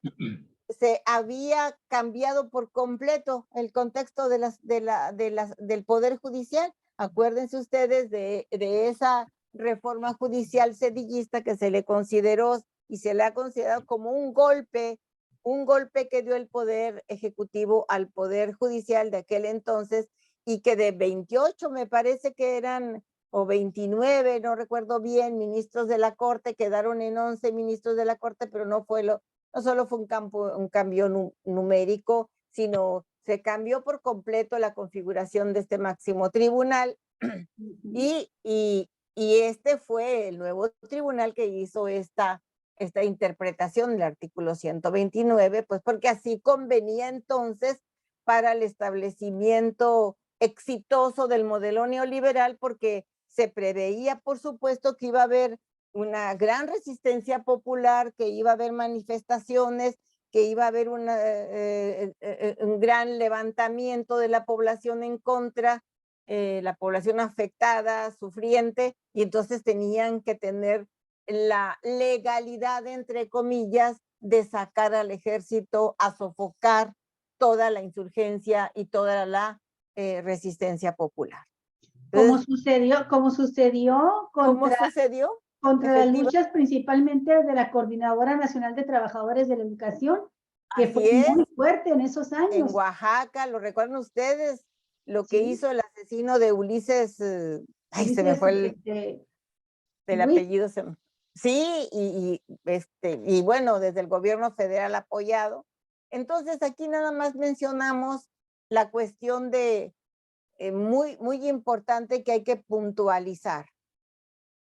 se había cambiado por completo el contexto del Poder Judicial. Acuérdense ustedes de esa reforma judicial sedillista que se le consideró y se le ha considerado como un golpe que dio el Poder Ejecutivo al Poder Judicial de aquel entonces, y que de 28 me parece que eran, o 29, no recuerdo bien, ministros de la Corte, quedaron en 11 ministros de la Corte, pero no solo fue un cambio numérico, sino se cambió por completo la configuración de este máximo tribunal y este fue el nuevo tribunal que hizo esta interpretación del artículo 129, pues porque así convenía entonces para el establecimiento exitoso del modelo neoliberal, porque se preveía, por supuesto, que iba a haber una gran resistencia popular, que iba a haber manifestaciones, que iba a haber un gran levantamiento de la población en contra, la población afectada, sufriente, y entonces tenían que tener la legalidad, entre comillas, de sacar al ejército a sofocar toda la insurgencia y toda la resistencia popular. Entonces, ¿Cómo sucedió? ¿Cómo sucedió? contra las luchas principalmente de la Coordinadora Nacional de Trabajadores de la Educación, que Así fue es. muy fuerte en esos En años. Oaxaca, ¿lo recuerdan ustedes? Lo que Sí. hizo el asesino de Ulises, ay, se me Ulises, fue el Ruiz. apellido. Sí, y bueno, desde el gobierno federal apoyado. Entonces, aquí nada más mencionamos la cuestión de muy, muy importante que hay que puntualizar,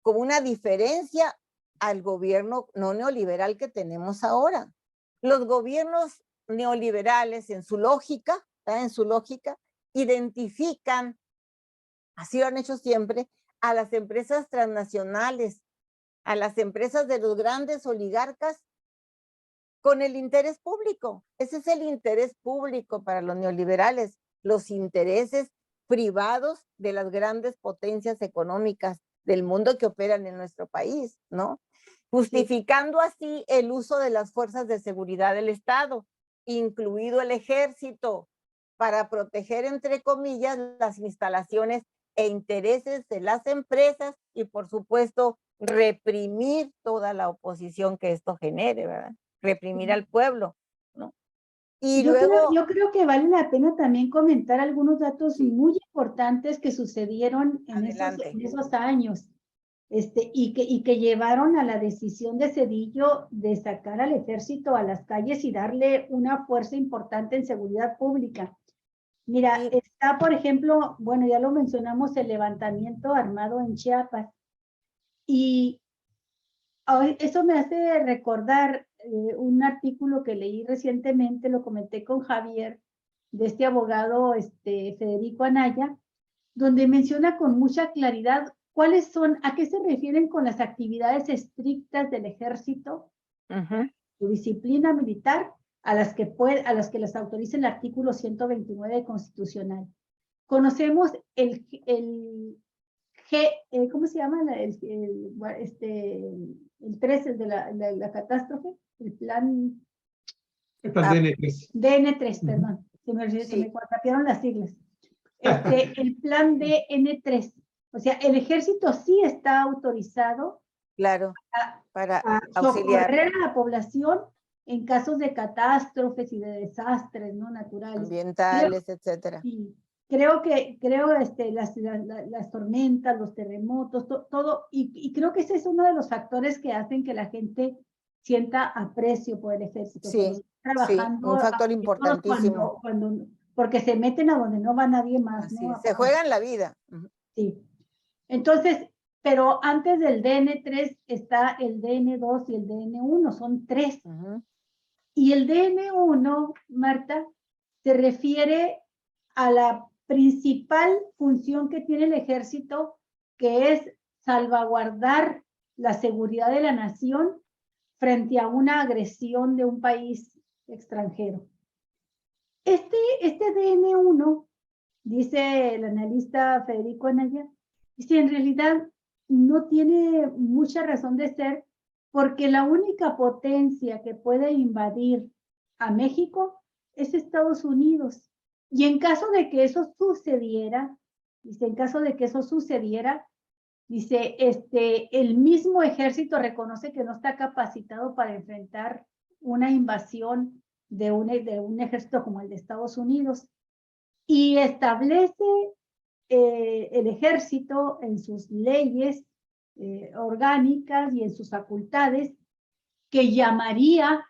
como una diferencia al gobierno no neoliberal que tenemos ahora. Los gobiernos neoliberales en su lógica, identifican, así lo han hecho siempre, a las empresas transnacionales, a las empresas de los grandes oligarcas con el interés público. Ese es el interés público para los neoliberales, los intereses privados de las grandes potencias económicas del mundo que operan en nuestro país, ¿no? Justificando así el uso de las fuerzas de seguridad del Estado, incluido el ejército, para proteger, entre comillas, las instalaciones e intereses de las empresas y, por supuesto, reprimir toda la oposición que esto genere, ¿verdad? Reprimir al pueblo, ¿no? Y luego... Yo creo que vale la pena también comentar algunos datos muy importantes que sucedieron en esos años, y que llevaron a la decisión de Zedillo de sacar al ejército a las calles y darle una fuerza importante en seguridad pública. Mira, está, por ejemplo, bueno, ya lo mencionamos, el levantamiento armado en Chiapas. Y eso me hace recordar un artículo que leí recientemente, lo comenté con Javier, de este abogado Federico Anaya, donde menciona con mucha claridad cuáles son, a qué se refieren con las actividades estrictas del ejército, su disciplina militar, a las que les autoriza el artículo 129 constitucional. Conocemos ¿cómo se llama? El 13 de la catástrofe, el plan... DN3. DN3, perdón. Se me cuatrapearon las siglas. El plan DN3. O sea, el ejército sí está autorizado, claro, para auxiliar a la población en casos de catástrofes y de desastres, ¿no? Naturales. Ambientales, etcétera. Sí. Creo las tormentas, los terremotos, todo, y creo que ese es uno de los factores que hacen que la gente sienta aprecio por el ejército. Sí, trabajando, un factor importantísimo. Porque se meten a donde no va nadie más, Así ¿no? Se juegan la vida. Sí. Entonces, pero antes del DN3 está el DN2 y el DN1, son 3. Y el DN1, Marta, se refiere a la principal función que tiene el ejército, que es salvaguardar la seguridad de la nación frente a una agresión de un país extranjero. Este DN1, dice el analista Federico Anaya, dice, en realidad no tiene mucha razón de ser, porque la única potencia que puede invadir a México es Estados Unidos. Y en caso de que eso sucediera, dice, dice, el mismo ejército reconoce que no está capacitado para enfrentar una invasión de un ejército como el de Estados Unidos. Y establece el ejército en sus leyes orgánicas y en sus facultades, que llamaría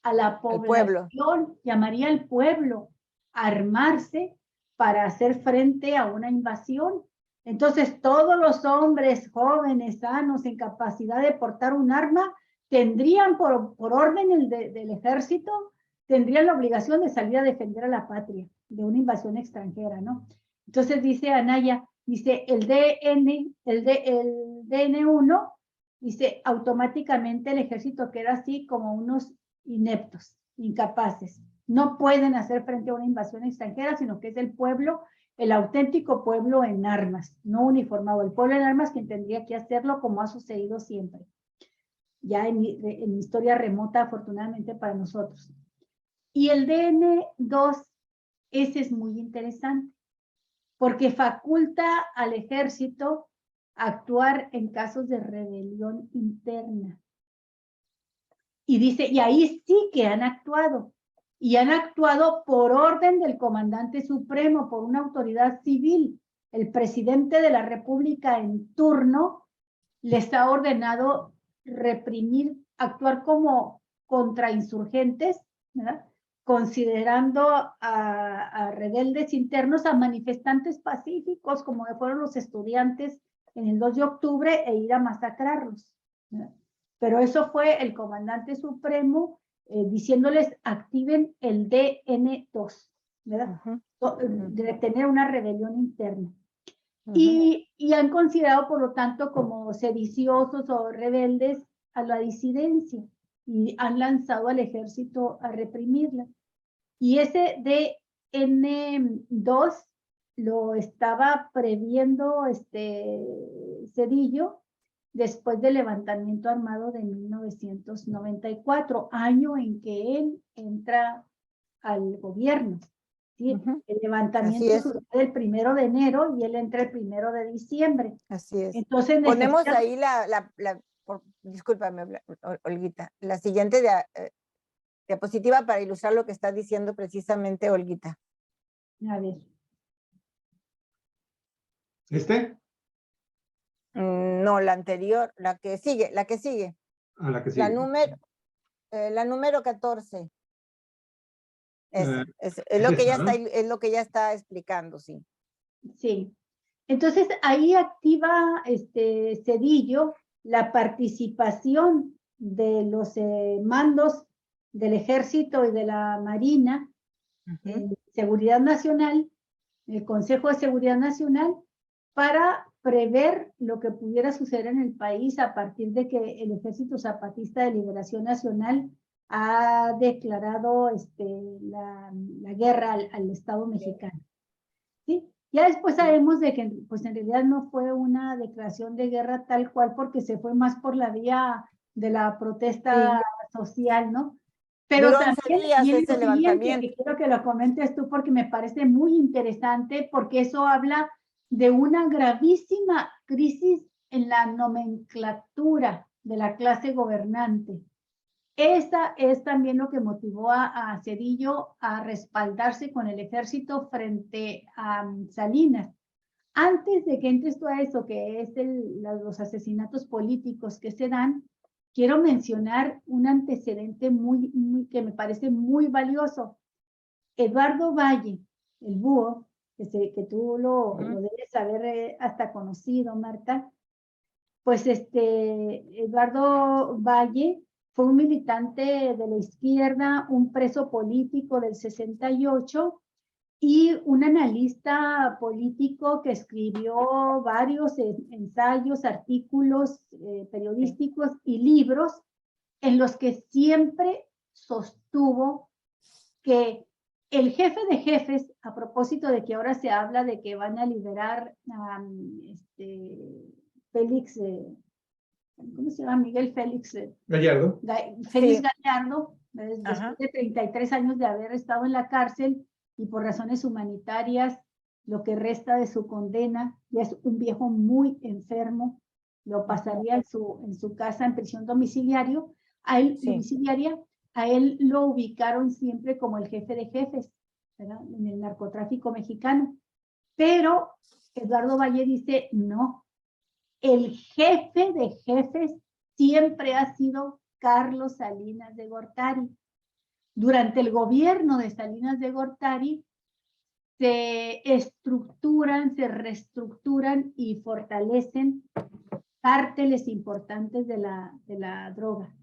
a la población, llamaría al pueblo a armarse para hacer frente a una invasión. Entonces, todos los hombres jóvenes, sanos, en capacidad de portar un arma, tendrían por orden del ejército, tendrían la obligación de salir a defender a la patria de una invasión extranjera, ¿no? Entonces dice Anaya, dice el DN1, dice automáticamente el ejército queda así como unos ineptos, incapaces. No pueden hacer frente a una invasión extranjera, sino que es el pueblo, el auténtico pueblo en armas, no uniformado. El pueblo en armas quien tendría que hacerlo, como ha sucedido siempre. Ya en historia remota, afortunadamente para nosotros. Y el DN2, ese es muy interesante, porque faculta al ejército actuar en casos de rebelión interna. Y dice, y ahí sí que han actuado. Y han actuado por orden del comandante supremo, por una autoridad civil. El presidente de la República en turno les ha ordenado reprimir, actuar como contrainsurgentes, ¿verdad? Considerando a rebeldes internos, a manifestantes pacíficos, como fueron los estudiantes en el 2 de octubre, e ir a masacrarlos, ¿verdad? Pero eso fue el comandante supremo diciéndoles activen el DN2, ¿verdad? De tener una rebelión interna. Y han considerado, por lo tanto, como sediciosos o rebeldes a la disidencia y han lanzado al ejército a reprimirla. Y ese DN2 lo estaba previendo Zedillo después del levantamiento armado de 1994, año en que él entra al gobierno. ¿Sí? El levantamiento sucede el 1 de enero y él entra el 1 de diciembre. Así es. Entonces ponemos ahí discúlpame, Olguita, la siguiente diapositiva para ilustrar lo que está diciendo precisamente Olguita. A ver. No, la anterior, la que sigue. La que sigue. La número 14. Es lo que ya está, es lo que ya está explicando, sí. Sí. Entonces ahí activa Zedillo la participación de los mandos del Ejército y de la Marina en Seguridad Nacional, el Consejo de Seguridad Nacional, para prever lo que pudiera suceder en el país a partir de que el Ejército Zapatista de Liberación Nacional ha declarado la guerra al Estado mexicano. ¿Sí? Ya después sabemos de que pues en realidad no fue una declaración de guerra tal cual, porque se fue más por la vía de la protesta social, ¿no? Pero duró también 11 días viene ese lo siguiente, levantamiento. que quiero que lo comentes tú porque me parece muy interesante, porque eso habla de una gravísima crisis en la nomenclatura de la clase gobernante. Esa es también lo que motivó a Zedillo a respaldarse con el ejército frente a Salinas. Antes de que entres tú a eso, que es los asesinatos políticos que se dan, quiero mencionar un antecedente que me parece muy valioso. Eduardo Valle, el búho, que tú lo debes haber hasta conocido, Marta, pues Eduardo Valle fue un militante de la izquierda, un preso político del 68 y un analista político que escribió varios ensayos, artículos periodísticos y libros en los que siempre sostuvo que el jefe de jefes, a propósito de que ahora se habla de que van a liberar a Félix, ¿cómo se llama? Miguel Félix Gallardo. Félix Gallardo, después de 33 años de haber estado en la cárcel y por razones humanitarias, lo que resta de su condena, ya es un viejo muy enfermo, lo pasaría en su casa en prisión domiciliaria, a él lo ubicaron siempre como el jefe de jefes, ¿verdad? En el narcotráfico mexicano. Pero Eduardo Valle dice, no, el jefe de jefes siempre ha sido Carlos Salinas de Gortari. Durante el gobierno de Salinas de Gortari se estructuran, se reestructuran y fortalecen cárteles importantes de la droga.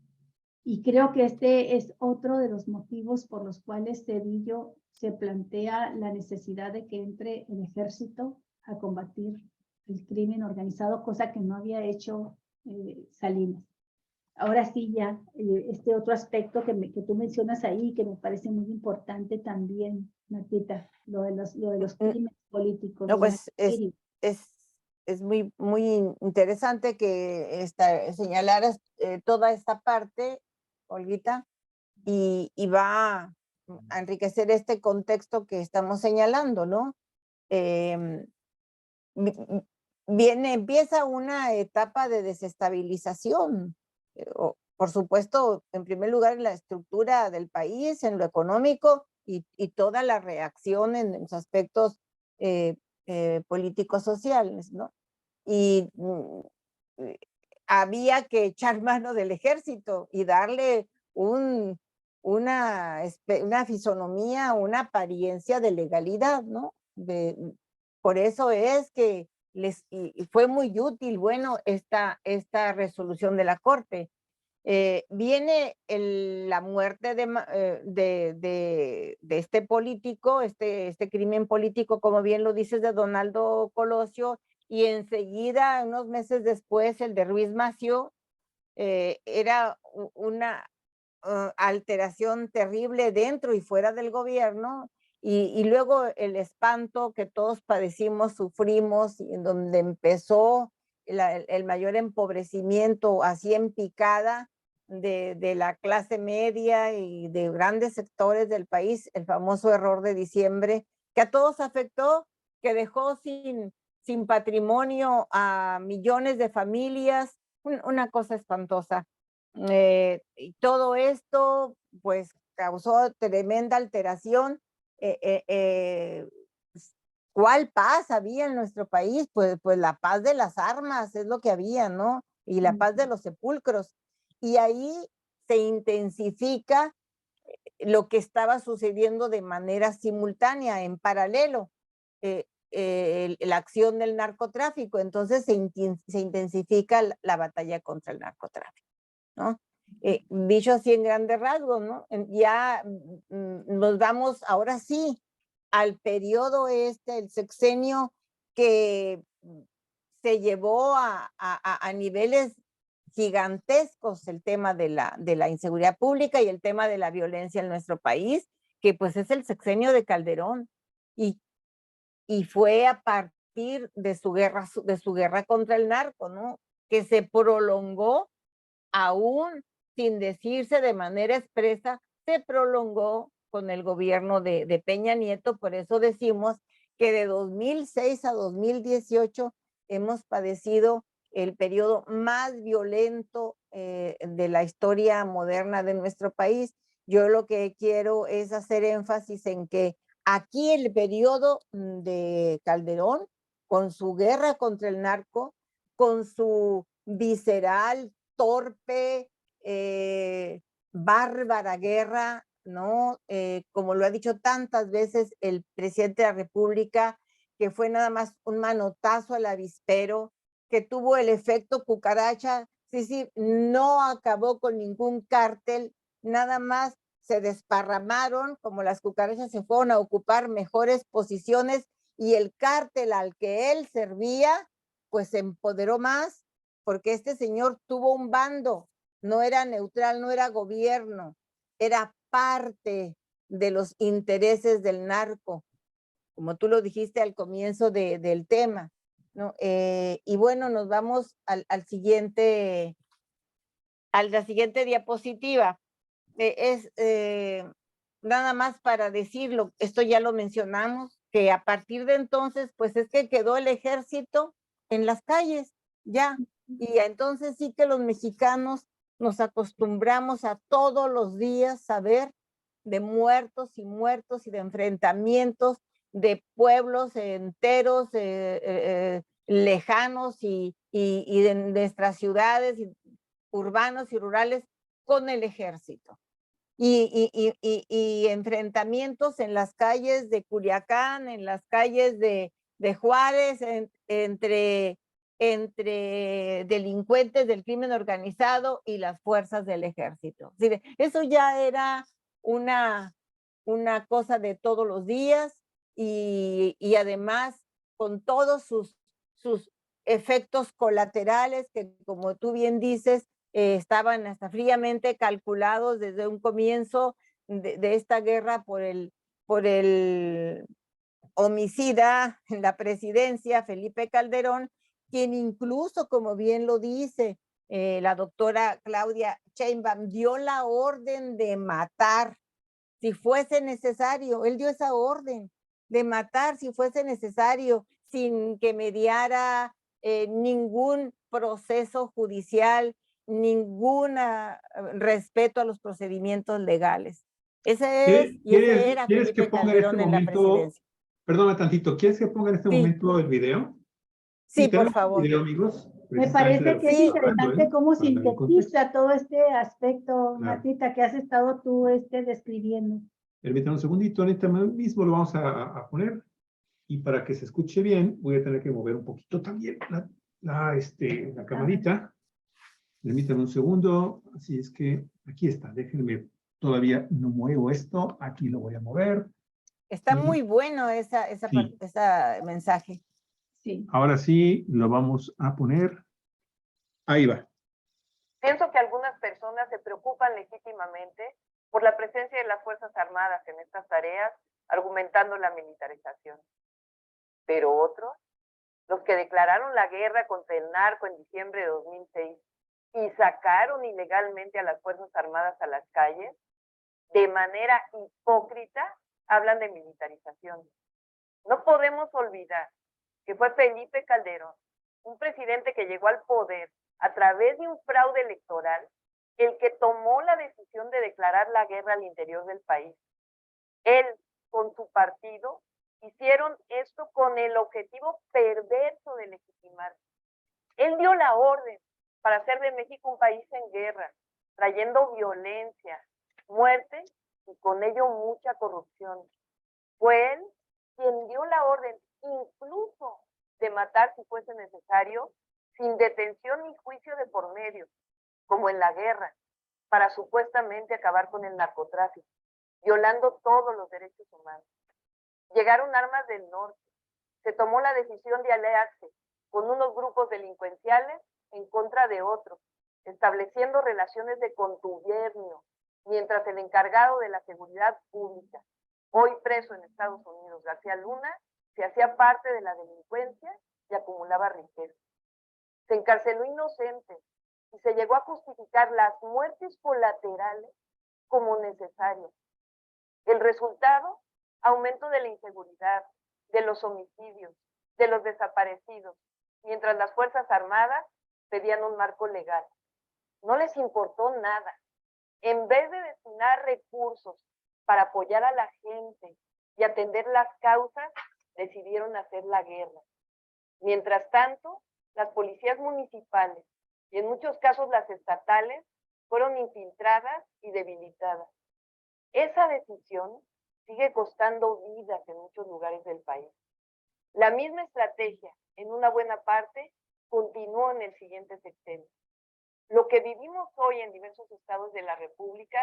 Y creo que este es otro de los motivos por los cuales Zedillo se plantea la necesidad de que entre el ejército a combatir el crimen organizado, cosa que no había hecho Salinas. Ahora sí ya, este otro aspecto que tú mencionas ahí, que me parece muy importante también, Martita, lo de los crímenes políticos. No, pues es muy, muy interesante que señalaras toda esta parte, Olguita, y va a enriquecer este contexto que estamos señalando, ¿no? empieza una etapa de desestabilización. Por supuesto, en primer lugar, en la estructura del país, en lo económico y toda la reacción en los aspectos políticos sociales, ¿no? Y había que echar mano del ejército y darle una fisonomía, una apariencia de legalidad, ¿no? Por eso es que y fue muy útil, bueno, esta resolución de la Corte. Viene la muerte de este político, este crimen político, como bien lo dices, de Donaldo Colosio, y enseguida, unos meses después, el de Ruiz Massieu. Era una alteración terrible dentro y fuera del gobierno, y luego el espanto que todos padecimos, sufrimos, y en donde empezó el mayor empobrecimiento así en picada de la clase media y de grandes sectores del país, el famoso error de diciembre, que a todos afectó, que dejó sin patrimonio a millones de familias, una cosa espantosa. Y todo esto pues causó tremenda alteración. ¿Cuál paz había en nuestro país? Pues la paz de las armas es lo que había, ¿no? Y la paz de los sepulcros. Y ahí se intensifica lo que estaba sucediendo de manera simultánea, en paralelo, la acción del narcotráfico. Entonces se intensifica la batalla contra el narcotráfico, ¿no? Dicho así en grandes rasgos, ¿no? Ya nos vamos ahora sí al periodo el sexenio que se llevó a niveles gigantescos el tema de la inseguridad pública y el tema de la violencia en nuestro país, que pues es el sexenio de Calderón, y fue a partir de su guerra contra el narco, ¿no? Que se prolongó, aún sin decirse de manera expresa, se prolongó con el gobierno de Peña Nieto. Por eso decimos que de 2006 a 2018 hemos padecido el periodo más violento de la historia moderna de nuestro país. Yo lo que quiero es hacer énfasis en que aquí el periodo de Calderón, con su guerra contra el narco, con su visceral, torpe, bárbara guerra, ¿no? Como lo ha dicho tantas veces el presidente de la República, que fue nada más un manotazo al avispero, que tuvo el efecto cucaracha, sí, no acabó con ningún cártel, nada más se desparramaron, como las cucarachas se fueron a ocupar mejores posiciones, y el cártel al que él servía, pues se empoderó más, porque este señor tuvo un bando, no era neutral, no era gobierno, era parte de los intereses del narco, como tú lo dijiste al comienzo del tema, ¿no? Y bueno, nos vamos a la siguiente diapositiva. Nada más para decirlo, esto ya lo mencionamos, que a partir de entonces, pues es que quedó el ejército en las calles, ya. Y entonces sí que los mexicanos nos acostumbramos a todos los días saber de muertos y de enfrentamientos de pueblos enteros, lejanos y de nuestras ciudades, urbanos y rurales, con el ejército. Y enfrentamientos en las calles de Culiacán, en las calles de Juárez, entre delincuentes del crimen organizado y las fuerzas del ejército. Eso ya era una cosa de todos los días, y además con todos sus efectos colaterales que, como tú bien dices, estaban hasta fríamente calculados desde un comienzo de esta guerra por el homicida en la presidencia, Felipe Calderón, quien incluso, como bien lo dice la doctora Claudia Sheinbaum, dio la orden de matar si fuese necesario. Él dio esa orden de matar si fuese necesario, sin que mediara ningún proceso judicial, ningún respeto a los procedimientos legales. Ese es y ese era ¿Quieres que Felipe ponga en este Calderón en la momento, presidencia. perdona tantito, ¿quieres que ponga en este Sí. momento el video? Sí, por tenemos favor. el video, amigos. Me precisamente de parece lo que es estamos hablando, interesante cómo para darle contexto. sintetiza todo este aspecto, Claro. Martita, que has estado tú describiendo. Permítame un segundito, ahorita mismo lo vamos a poner. Y para que se escuche bien, voy a tener que mover un poquito también la camarita. Permítame un segundo. Así es que aquí está. Déjenme, todavía no muevo esto. Aquí lo voy a mover. Está muy bueno ese mensaje. Sí. Ahora sí, lo vamos a poner. Ahí va. Pienso que algunas personas se preocupan legítimamente por la presencia de las Fuerzas Armadas en estas tareas, argumentando la militarización. Pero otros, los que declararon la guerra contra el narco en diciembre de 2006 y sacaron ilegalmente a las Fuerzas Armadas a las calles, de manera hipócrita hablan de militarización. No podemos olvidar que fue Felipe Calderón, un presidente que llegó al poder a través de un fraude electoral, el que tomó la decisión de declarar la guerra al interior del país. Él, con su partido, hicieron esto con el objetivo perverso de legitimar. Él dio la orden para hacer de México un país en guerra, trayendo violencia, muerte y con ello mucha corrupción. Fue él quien dio la orden incluso de matar si fuese necesario, sin detención ni juicio de por medio, como en la guerra, para supuestamente acabar con el narcotráfico, violando todos los derechos humanos. Llegaron armas del norte, se tomó la decisión de aliarse con unos grupos delincuenciales en contra de otros, estableciendo relaciones de contubernio, mientras el encargado de la seguridad pública, hoy preso en Estados Unidos, García Luna, se hacía parte de la delincuencia y acumulaba riqueza. Se encarceló inocentes y se llegó a justificar las muertes colaterales como necesarias. El resultado, aumento de la inseguridad, de los homicidios, de los desaparecidos, mientras las Fuerzas Armadas pedían un marco legal. No les importó nada. En vez de destinar recursos para apoyar a la gente y atender las causas, decidieron hacer la guerra. Mientras tanto, las policías municipales y en muchos casos las estatales fueron infiltradas y debilitadas. Esa decisión sigue costando vidas en muchos lugares del país. La misma estrategia, en una buena parte, continuó en el siguiente sexenio. Lo que vivimos hoy en diversos estados de la República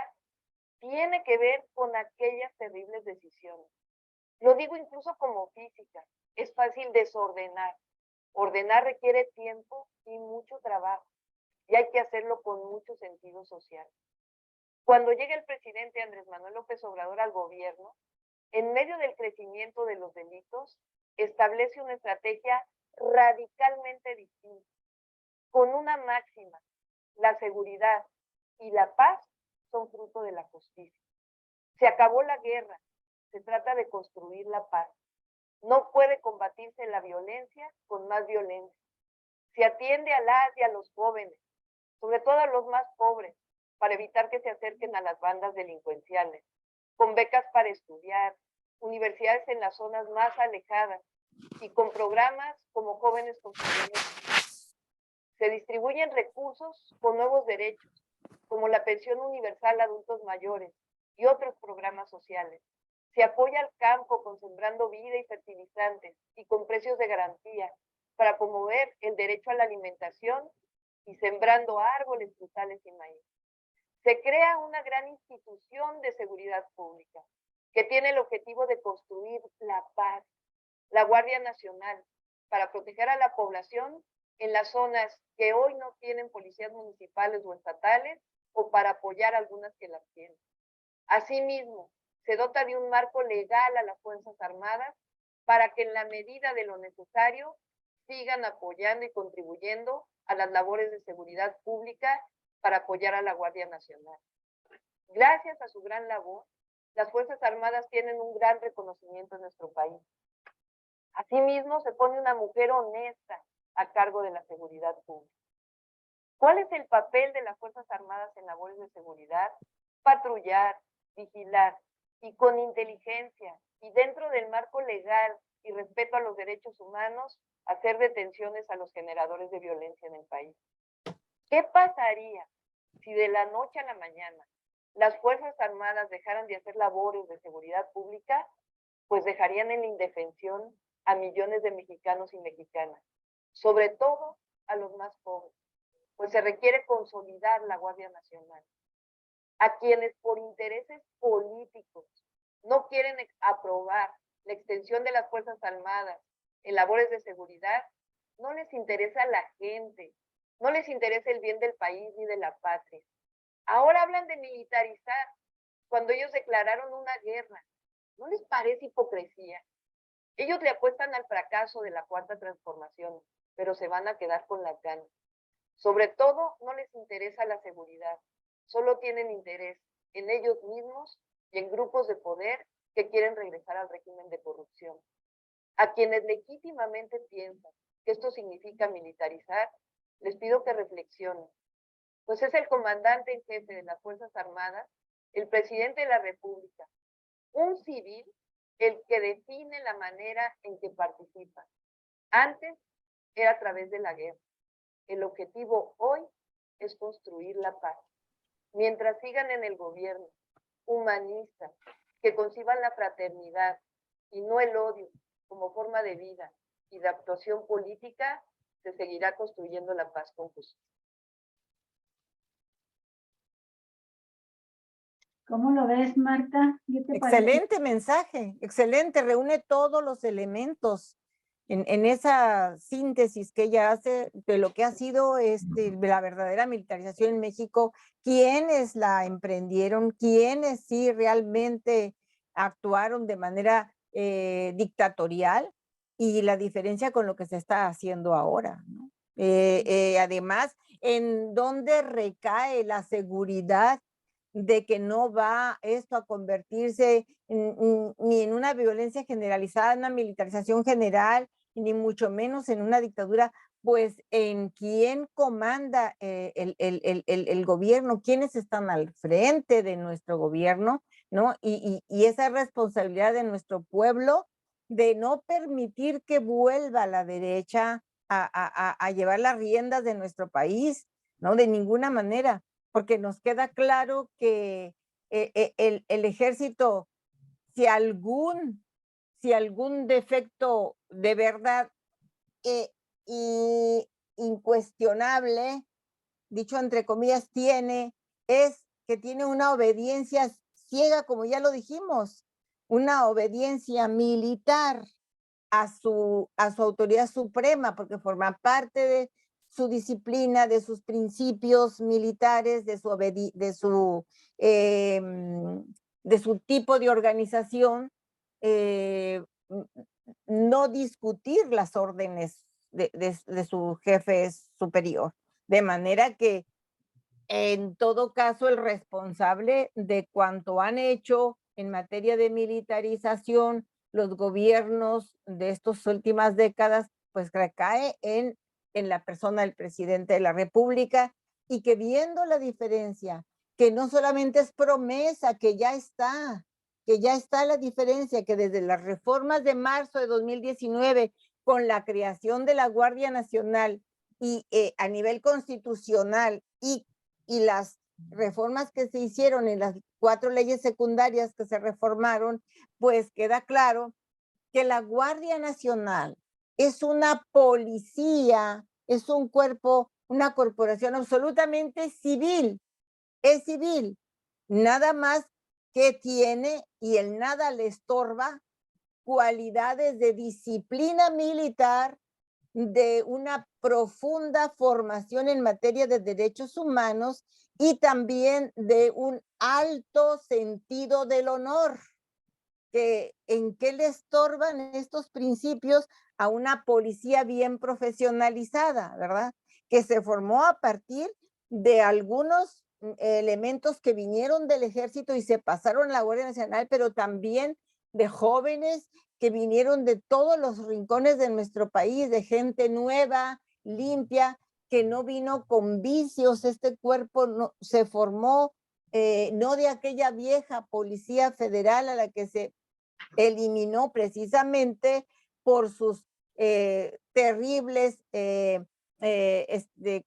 tiene que ver con aquellas terribles decisiones. Lo digo incluso como física, es fácil desordenar. Ordenar requiere tiempo y mucho trabajo, y hay que hacerlo con mucho sentido social. Cuando llega el presidente Andrés Manuel López Obrador al gobierno, en medio del crecimiento de los delitos, establece una estrategia radicalmente distinta, con una máxima: la seguridad y la paz son fruto de la justicia. Se acabó la guerra, se trata de construir la paz. No puede combatirse la violencia con más violencia. Se atiende a las y a los jóvenes, sobre todo a los más pobres, para evitar que se acerquen a las bandas delincuenciales, con becas para estudiar, universidades en las zonas más alejadas y con programas como Jóvenes Construyendo. Se distribuyen recursos con nuevos derechos, como la pensión universal a adultos mayores y otros programas sociales. Se apoya al campo con Sembrando Vida y fertilizantes y con precios de garantía para promover el derecho a la alimentación y sembrando árboles, frutales y maíz. Se crea una gran institución de seguridad pública que tiene el objetivo de construir la paz, la Guardia Nacional, para proteger a la población en las zonas que hoy no tienen policías municipales o estatales o para apoyar a algunas que las tienen. Asimismo, se dota de un marco legal a las Fuerzas Armadas para que en la medida de lo necesario sigan apoyando y contribuyendo a las labores de seguridad pública para apoyar a la Guardia Nacional. Gracias a su gran labor, las Fuerzas Armadas tienen un gran reconocimiento en nuestro país. Asimismo, se pone una mujer honesta a cargo de la seguridad pública. ¿Cuál es el papel de las Fuerzas Armadas en labores de seguridad? Patrullar, vigilar y con inteligencia y dentro del marco legal y respeto a los derechos humanos, hacer detenciones a los generadores de violencia en el país. ¿Qué pasaría si de la noche a la mañana las Fuerzas Armadas dejaran de hacer labores de seguridad pública? Pues dejarían en la indefensión a millones de mexicanos y mexicanas, sobre todo a los más pobres, pues se requiere consolidar la Guardia Nacional. A quienes por intereses políticos no quieren aprobar la extensión de las Fuerzas Armadas en labores de seguridad, no les interesa la gente, no les interesa el bien del país ni de la patria. Ahora hablan de militarizar cuando ellos declararon una guerra. ¿No les parece hipocresía? Ellos le apuestan al fracaso de la Cuarta Transformación, pero se van a quedar con las ganas. Sobre todo, no les interesa la seguridad. Solo tienen interés en ellos mismos y en grupos de poder que quieren regresar al régimen de corrupción. A quienes legítimamente piensan que esto significa militarizar, les pido que reflexionen, pues es el comandante en jefe de las Fuerzas Armadas, el presidente de la República, un civil, el que define la manera en que participa. Antes era a través de la guerra. El objetivo hoy es construir la paz. Mientras sigan en el gobierno humanista, que conciban la fraternidad y no el odio como forma de vida y de actuación política, se seguirá construyendo la paz con justicia. ¿Cómo lo ves, Marta? ¿Qué te parece? Excelente mensaje, excelente, reúne todos los elementos en esa síntesis que ella hace de lo que ha sido la verdadera militarización en México, quiénes la emprendieron, quiénes sí realmente actuaron de manera dictatorial y la diferencia con lo que se está haciendo ahora, ¿no? Además, en dónde recae la seguridad de que no va esto a convertirse ni en una violencia generalizada, en una militarización general, ni mucho menos en una dictadura, pues en quién comanda el gobierno, quiénes están al frente de nuestro gobierno, ¿no? Y esa responsabilidad de nuestro pueblo de no permitir que vuelva la derecha a llevar las riendas de nuestro país, ¿no? De ninguna manera, porque nos queda claro que el ejército, si algún defecto de verdad y incuestionable, dicho entre comillas, tiene, es que tiene una obediencia ciega, como ya lo dijimos, una obediencia militar a su autoridad suprema, porque forma parte de su disciplina, de sus principios militares, de su tipo de organización, no discutir las órdenes de su jefe superior. De manera que, en todo caso, el responsable de cuanto han hecho en materia de militarización los gobiernos de estas últimas décadas, pues recae en la persona del presidente de la República, y que viendo la diferencia, que no solamente es promesa, que ya está la diferencia, que desde las reformas de marzo de 2019, con la creación de la Guardia Nacional y a nivel constitucional y las reformas que se hicieron en las 4 leyes secundarias que se reformaron, pues queda claro que la Guardia Nacional es una policía, es un cuerpo, una corporación absolutamente civil, es civil, nada más que tiene, y el nada le estorba, cualidades de disciplina militar, de una profunda formación en materia de derechos humanos y también de un alto sentido del honor. ¿En qué le estorban estos principios a una policía bien profesionalizada, verdad? Que se formó a partir de algunos elementos que vinieron del ejército y se pasaron a la Guardia Nacional, pero también de jóvenes que vinieron de todos los rincones de nuestro país, de gente nueva, limpia, que no vino con vicios. Este cuerpo no, se formó no de aquella vieja Policía Federal a la que se eliminó precisamente por sus terribles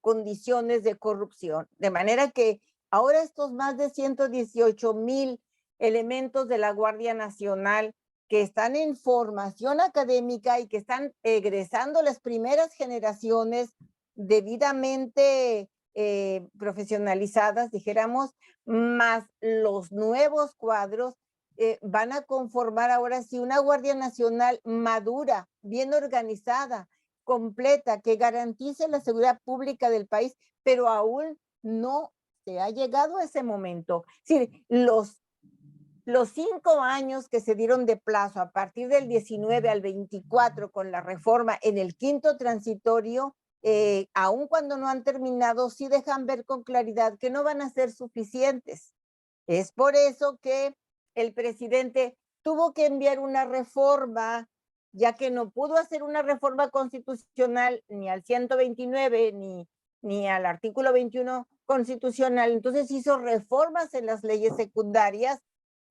condiciones de corrupción. De manera que ahora estos más de 118,000 elementos de la Guardia Nacional que están en formación académica y que están egresando las primeras generaciones debidamente profesionalizadas, dijéramos, más los nuevos cuadros, van a conformar ahora sí una Guardia Nacional madura, bien organizada, completa, que garantice la seguridad pública del país, pero aún no se ha llegado a ese momento. Es decir, los 5 años que se dieron de plazo a partir del 19 al 24 con la reforma en el 5º transitorio, aun cuando no han terminado, sí dejan ver con claridad que no van a ser suficientes. Es por eso que el presidente tuvo que enviar una reforma, ya que no pudo hacer una reforma constitucional ni al 129 ni al artículo 21 constitucional. Entonces hizo reformas en las leyes secundarias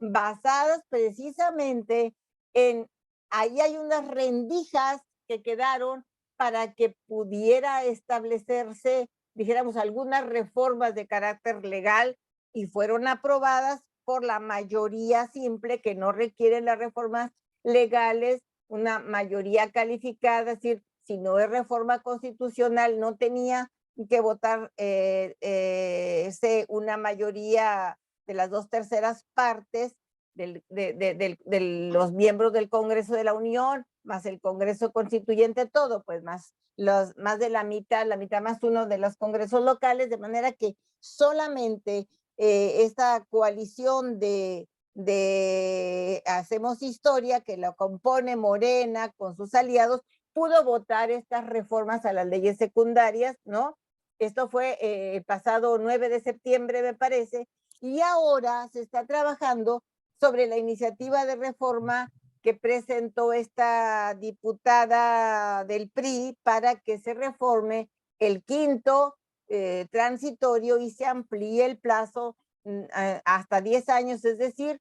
basadas precisamente en, ahí hay unas rendijas que quedaron para que pudiera establecerse, dijéramos, algunas reformas de carácter legal, y fueron aprobadas por la mayoría simple, que no requieren las reformas legales, una mayoría calificada. Es decir, si no es reforma constitucional, no tenía que votar una mayoría de las 2/3 partes de los miembros del Congreso de la Unión, más el Congreso Constituyente, todo, pues más de la mitad más uno de los congresos locales, de manera que solamente esta coalición de Hacemos Historia, que lo compone Morena con sus aliados, pudo votar estas reformas a las leyes secundarias, ¿no? Esto fue el pasado 9 de septiembre, me parece, y ahora se está trabajando sobre la iniciativa de reforma que presentó esta diputada del PRI para que se reforme el 5º transitorio y se amplíe el plazo hasta 10 años, es decir,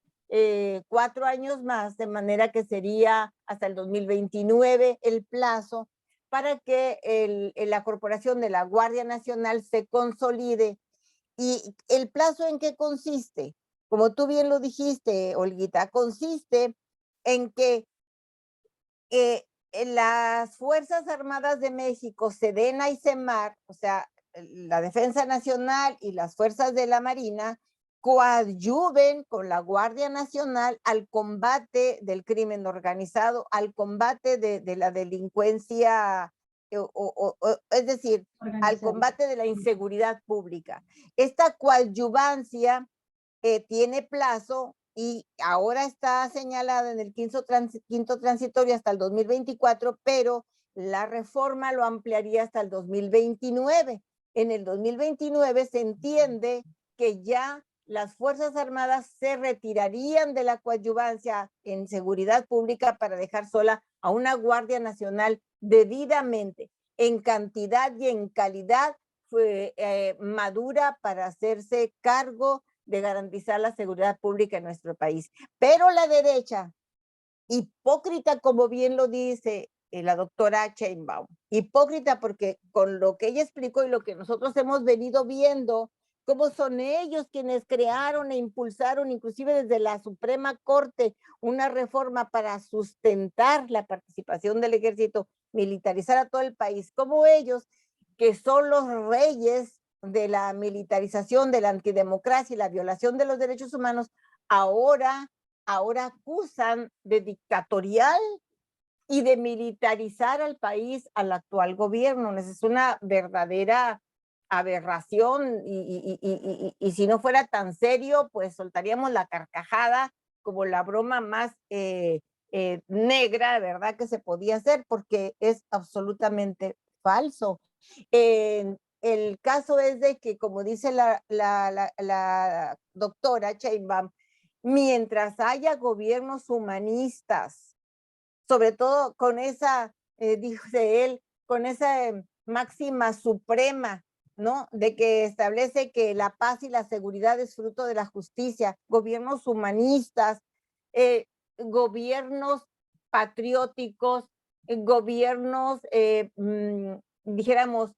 4 años más, de manera que sería hasta el 2029 el plazo para que la corporación de la Guardia Nacional se consolide. ¿Y el plazo en qué consiste? Como tú bien lo dijiste, Olguita, consiste en que las Fuerzas Armadas de México, Sedena y Semar, o sea, la Defensa Nacional y las Fuerzas de la Marina, coadyuven con la Guardia Nacional al combate del crimen organizado, al combate de la delincuencia, es decir, al combate de la inseguridad pública. Esta coadyuvancia tiene plazo y ahora está señalada en el 5º transitorio hasta el 2024, pero la reforma lo ampliaría hasta el 2029. En el 2029 se entiende que ya las Fuerzas Armadas se retirarían de la coadyuvancia en seguridad pública para dejar sola a una Guardia Nacional debidamente, en cantidad y en calidad, madura para hacerse cargo de garantizar la seguridad pública en nuestro país. Pero la derecha, hipócrita, como bien lo dice la doctora Sheinbaum, hipócrita porque con lo que ella explicó y lo que nosotros hemos venido viendo, cómo son ellos quienes crearon e impulsaron, inclusive desde la Suprema Corte, una reforma para sustentar la participación del ejército, militarizar a todo el país, como ellos, que son los reyes de la militarización, de la antidemocracia y la violación de los derechos humanos, ahora acusan de dictatorial y de militarizar al país, al actual gobierno. Es una verdadera aberración y si no fuera tan serio, pues soltaríamos la carcajada como la broma más negra, ¿verdad?, que se podía hacer, porque es absolutamente falso. El caso es de que, como dice la doctora Sheinbaum, mientras haya gobiernos humanistas, sobre todo con esa, dice él, con esa máxima suprema, ¿no? De que establece que la paz y la seguridad es fruto de la justicia, gobiernos humanistas, gobiernos patrióticos, gobiernos, dijéramos,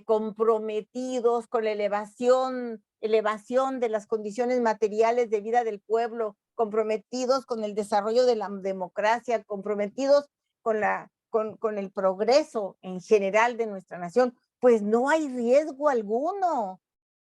comprometidos con la elevación de las condiciones materiales de vida del pueblo, comprometidos con el desarrollo de la democracia, comprometidos con el progreso en general de nuestra nación, pues no hay riesgo alguno.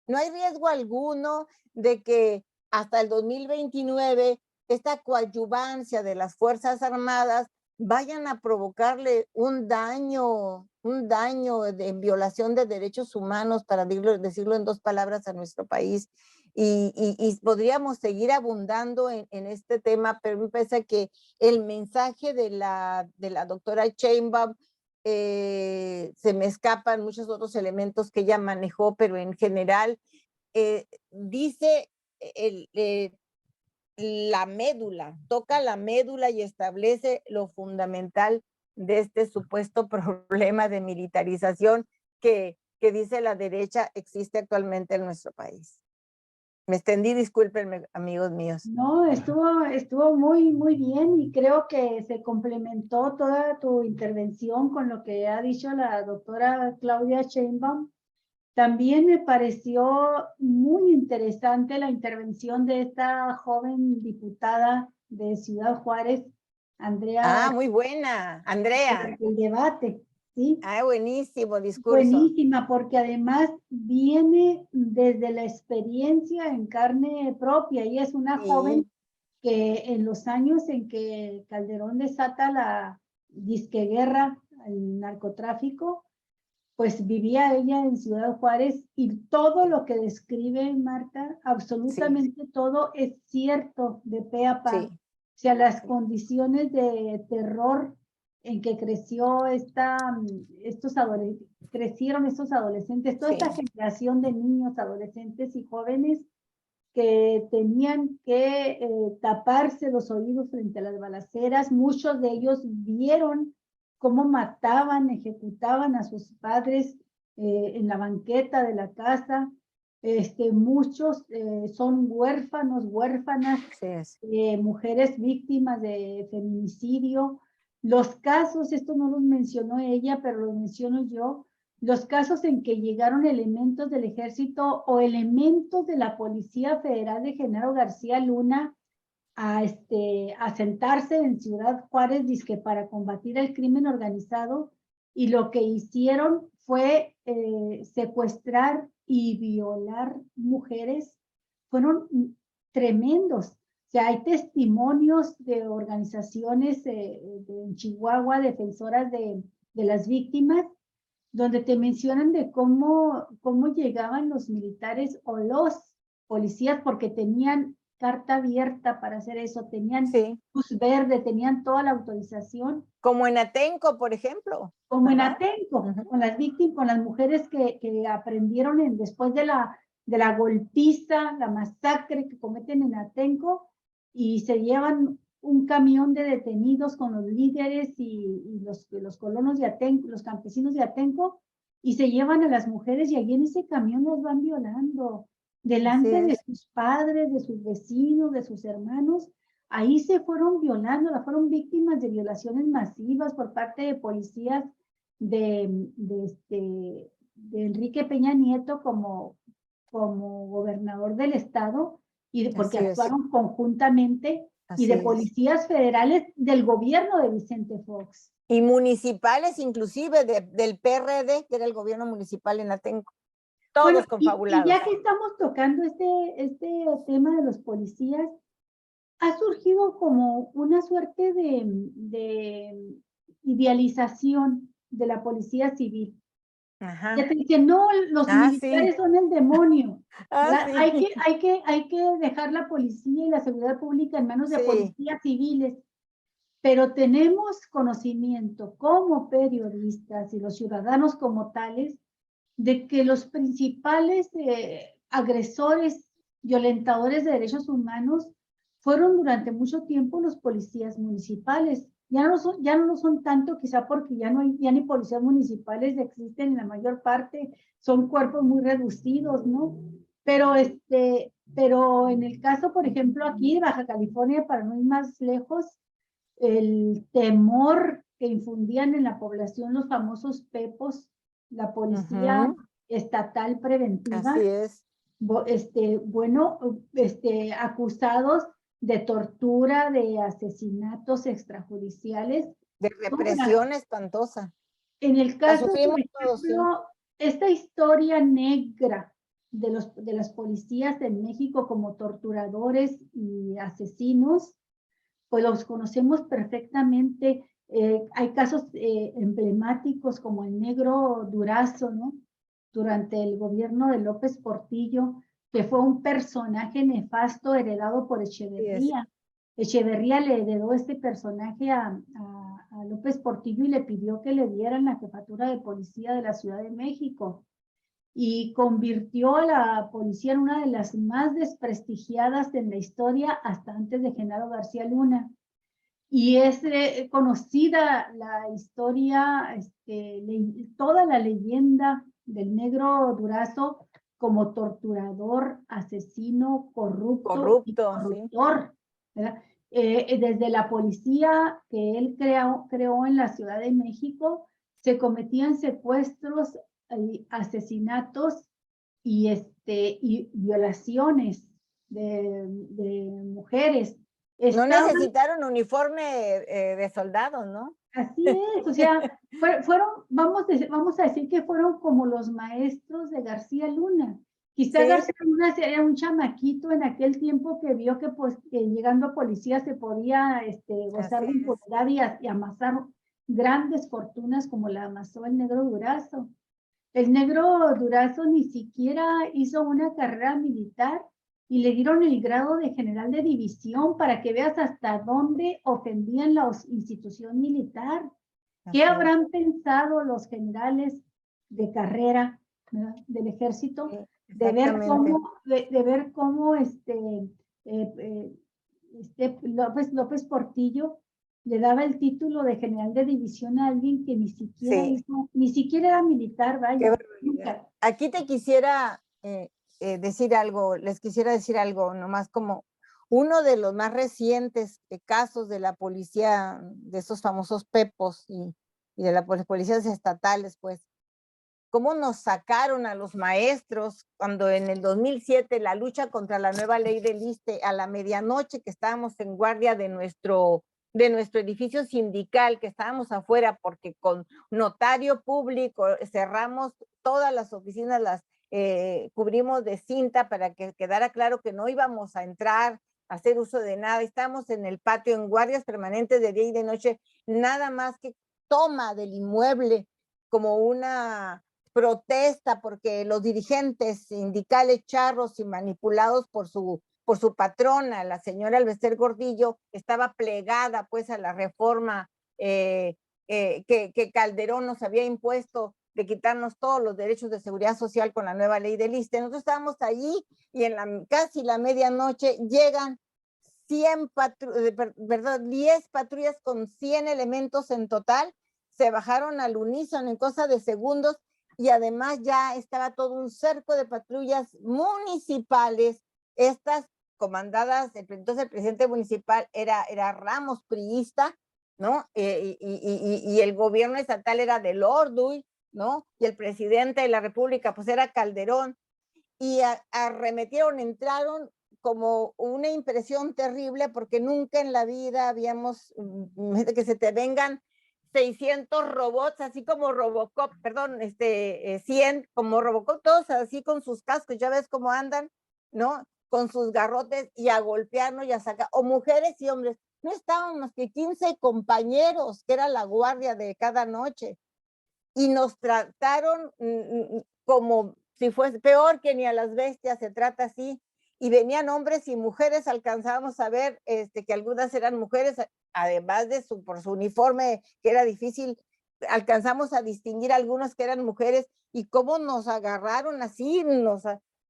No hay riesgo alguno de que hasta el 2029 esta coadyuvancia de las Fuerzas Armadas vayan a provocarle un daño de violación de derechos humanos, para decirlo en dos palabras, a nuestro país. Y podríamos seguir abundando en este tema, pero me parece que el mensaje de la doctora Sheinbaum, se me escapan muchos otros elementos que ella manejó, pero en general dice la médula, toca la médula y establece lo fundamental de este supuesto problema de militarización que dice la derecha existe actualmente en nuestro país. Me extendí, discúlpenme, amigos míos. No, estuvo muy, muy bien, y creo que se complementó toda tu intervención con lo que ha dicho la doctora Claudia Sheinbaum. También me pareció muy interesante la intervención de esta joven diputada de Ciudad Juárez, Andrea. Muy buena, Andrea. El debate, ¿sí? Buenísimo discurso. Buenísima, porque además viene desde la experiencia en carne propia, y es una joven que en los años en que Calderón desata la disque guerra al narcotráfico, pues vivía ella en Ciudad Juárez, y todo lo que describe Marta, absolutamente todo es cierto de pe a pa. O sea, las condiciones de terror en que crecieron estos adolescentes, toda esta generación de niños, adolescentes y jóvenes que tenían que taparse los oídos frente a las balaceras. Muchos de ellos vieron cómo mataban, ejecutaban a sus padres en la banqueta de la casa. Muchos son huérfanos, huérfanas, mujeres víctimas de feminicidio. Los casos, esto no los mencionó ella, pero los menciono yo, los casos en que llegaron elementos del ejército o elementos de la Policía Federal de Genaro García Luna a sentarse en Ciudad Juárez, dizque para combatir el crimen organizado, y lo que hicieron fue secuestrar y violar mujeres. Fueron tremendos. O sea, hay testimonios de organizaciones en Chihuahua, defensoras de las víctimas, donde te mencionan de cómo llegaban los militares o los policías, porque tenían carta abierta para hacer eso, tenían luz verde, tenían toda la autorización. Como en Atenco, por ejemplo. Como en Atenco, con las víctimas, con las mujeres que aprendieron después de la golpiza, la masacre que cometen en Atenco, y se llevan un camión de detenidos con los líderes y los colonos de Atenco, los campesinos de Atenco, y se llevan a las mujeres, y allí en ese camión las van violando, delante de sus padres, de sus vecinos, de sus hermanos. Ahí se fueron violando, fueron víctimas de violaciones masivas por parte de policías de Enrique Peña Nieto como gobernador del estado, porque actuaron conjuntamente, y de policías federales del gobierno de Vicente Fox. Y municipales, inclusive del PRD, que era el gobierno municipal en Atenco. Todos confabulados. Y ya que estamos tocando este tema de los policías, ha surgido como una suerte de idealización de la policía civil. Ajá. Ya te dicen, no, los militares son el demonio. Hay que dejar la policía y la seguridad pública en manos de policías civiles. Pero tenemos conocimiento como periodistas y los ciudadanos como tales de que los principales agresores, violentadores de derechos humanos fueron durante mucho tiempo los policías municipales, ya no lo son tanto, quizá porque ya ni policías municipales existen en la mayor parte, son cuerpos muy reducidos, ¿no? Pero en el caso, por ejemplo, aquí de Baja California, para no ir más lejos, el temor que infundían en la población los famosos PEPOS, la policía estatal preventiva, Así es. acusados de tortura, de asesinatos extrajudiciales. De represión espantosa. En el La caso, sufrimos por todos, sí. ejemplo, esta historia negra de las policías en México como torturadores y asesinos, pues los conocemos perfectamente. Hay casos emblemáticos como el Negro Durazo, ¿no? Durante el gobierno de López Portillo, que fue un personaje nefasto heredado por Echeverría. Echeverría le heredó este personaje a López Portillo y le pidió que le dieran la jefatura de policía de la Ciudad de México. Y convirtió a la policía en una de las más desprestigiadas en la historia hasta antes de Genaro García Luna. Y es conocida la historia, toda la leyenda del Negro Durazo como torturador, asesino, corrupto y corruptor, ¿verdad? Desde la policía que él creó en la Ciudad de México, se cometían secuestros, asesinatos y violaciones de mujeres. No necesitaron uniforme de soldados, ¿no? Así es, o sea, vamos a decir que fueron como los maestros de García Luna. Quizá García Luna era un chamaquito en aquel tiempo que vio que pues que llegando a policía se podía gozar de impunidad y amasar grandes fortunas como la amasó el Negro Durazo. El Negro Durazo ni siquiera hizo una carrera militar y le dieron el grado de general de división para que veas hasta dónde ofendían la institución militar. ¿Qué habrán pensado los generales de carrera, ¿verdad?, del ejército, de ver cómo López Portillo le daba el título de general de división a alguien que ni siquiera era militar, vaya. Aquí te quisiera decir algo, les quisiera decir algo, nomás como uno de los más recientes casos de la policía, de esos famosos PEPOS y de las policías estatales, pues, cómo nos sacaron a los maestros cuando en el 2007 la lucha contra la nueva ley del ISSSTE, a la medianoche que estábamos en guardia de nuestro edificio sindical, que estábamos afuera porque con notario público cerramos todas las oficinas, las cubrimos de cinta para que quedara claro que no íbamos a entrar a hacer uso de nada. Estábamos en el patio en guardias permanentes de día y de noche, nada más que toma del inmueble como una protesta porque los dirigentes sindicales charros y manipulados por su patrona, la señora Albester Gordillo, estaba plegada pues a la reforma que Calderón nos había impuesto de quitarnos todos los derechos de seguridad social con la nueva ley del ISSSTE. Nosotros estábamos allí y en casi la medianoche llegan 10 patrullas con 100 elementos en total, se bajaron al unísono en cosa de segundos y además ya estaba todo un cerco de patrullas municipales, estas comandadas, entonces el presidente municipal era Ramos, priista, ¿no? Y el gobierno estatal era del Orduy, ¿no? Y el presidente de la República pues era Calderón, y arremetieron, entraron como una impresión terrible porque nunca en la vida habíamos, que se te vengan 600 robots, así como Robocop, perdón, 100 como Robocop, todos así con sus cascos, ya ves cómo andan, ¿no? Con sus garrotes y a golpearnos y a sacar, o mujeres y hombres, no estábamos más que 15 compañeros, que era la guardia de cada noche, y nos trataron como si fuese peor que ni a las bestias se trata así, y venían hombres y mujeres, alcanzábamos a ver que algunas eran mujeres, además de por su uniforme, que era difícil, alcanzamos a distinguir algunas que eran mujeres, y cómo nos agarraron así,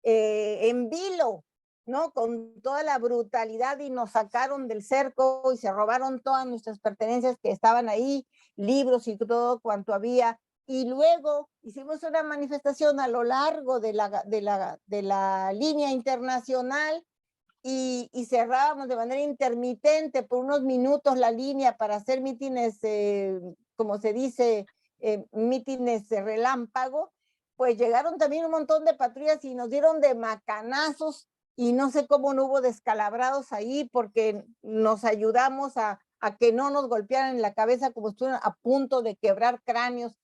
en vilo, ¿no? Con toda la brutalidad y nos sacaron del cerco y se robaron todas nuestras pertenencias que estaban ahí, libros y todo cuanto había. Y luego hicimos una manifestación a lo largo de la línea internacional y cerrábamos de manera intermitente por unos minutos la línea para hacer mítines, como se dice, mítines relámpago. Pues llegaron también un montón de patrullas y nos dieron de macanazos y no sé cómo no hubo descalabrados ahí porque nos ayudamos a que no nos golpearan en la cabeza como estuvieron a punto de quebrar cráneos.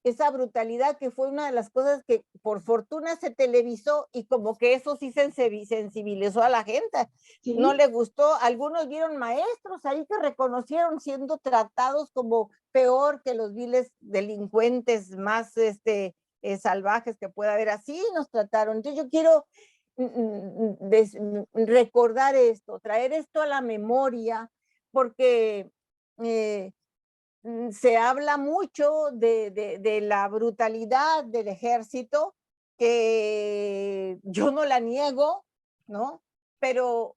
Esa brutalidad que fue una de las cosas que por fortuna se televisó y como que eso sí sensibilizó a la gente. Sí. No le gustó. Algunos vieron maestros ahí que reconocieron siendo tratados como peor que los viles delincuentes más salvajes que pueda haber. Así nos trataron. Entonces yo quiero recordar esto, traer esto a la memoria, porque se habla mucho de la brutalidad del ejército, que yo no la niego, ¿no? Pero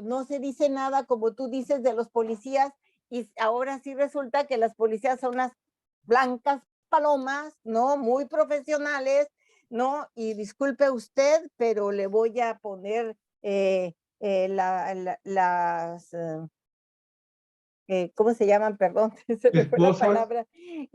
no se dice nada, como tú dices, de los policías, y ahora sí resulta que las policías son unas blancas palomas, ¿no? Muy profesionales, ¿no? Y disculpe usted, pero le voy a poner las... ¿cómo se llaman? Perdón, se me fue la palabra.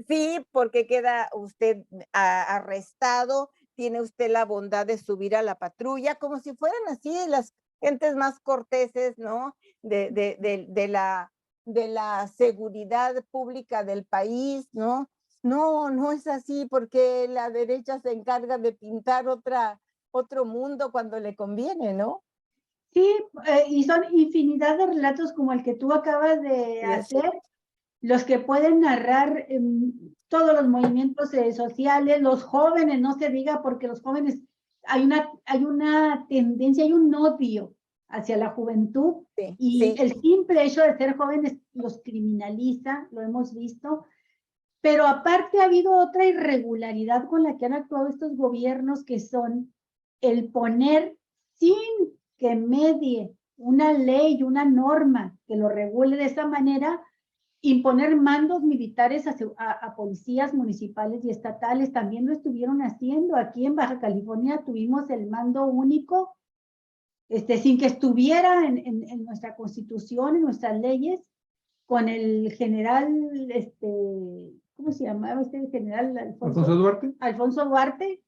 Sí, porque queda usted arrestado, tiene usted la bondad de subir a la patrulla, como si fueran así las gentes más corteses, ¿no? De la seguridad pública del país, ¿no? No, no es así, porque la derecha se encarga de pintar otro mundo cuando le conviene, ¿no? Sí, y son infinidad de relatos como el que tú acabas de hacer, los que pueden narrar todos los movimientos sociales, los jóvenes, no se diga, porque los jóvenes, hay una tendencia, hay un odio hacia la juventud, y el simple hecho de ser jóvenes los criminaliza, lo hemos visto, pero aparte ha habido otra irregularidad con la que han actuado estos gobiernos, que son el poner sin que medie una ley, una norma que lo regule de esa manera, imponer mandos militares a policías municipales y estatales. También lo estuvieron haciendo. Aquí en Baja California tuvimos el mando único, sin que estuviera en nuestra constitución, en nuestras leyes, con el general, ¿cómo se llamaba este general? Alfonso Duarte. Alfonso Duarte.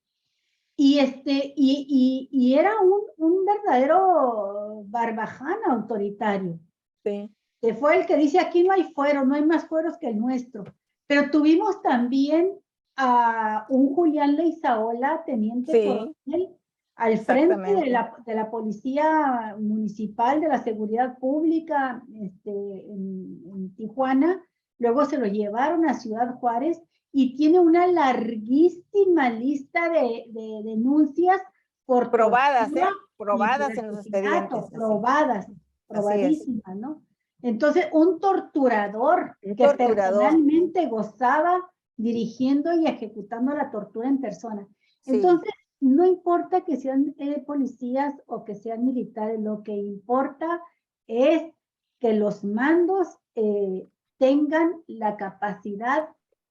Y era un verdadero barbaján autoritario. Sí. Que fue el que dice: aquí no hay fueros, no hay más fueros que el nuestro. Pero tuvimos también a un Julián Leizaola, teniente coronel, al frente de la policía municipal, de la seguridad pública en Tijuana. Luego se lo llevaron a Ciudad Juárez y tiene una larguísima lista de denuncias por probadas, probadas en los expedientes. Probadísimas, ¿no? Entonces, un torturador que personalmente gozaba dirigiendo y ejecutando la tortura en persona. Sí. Entonces, no importa que sean policías o que sean militares, lo que importa es que los mandos tengan la capacidad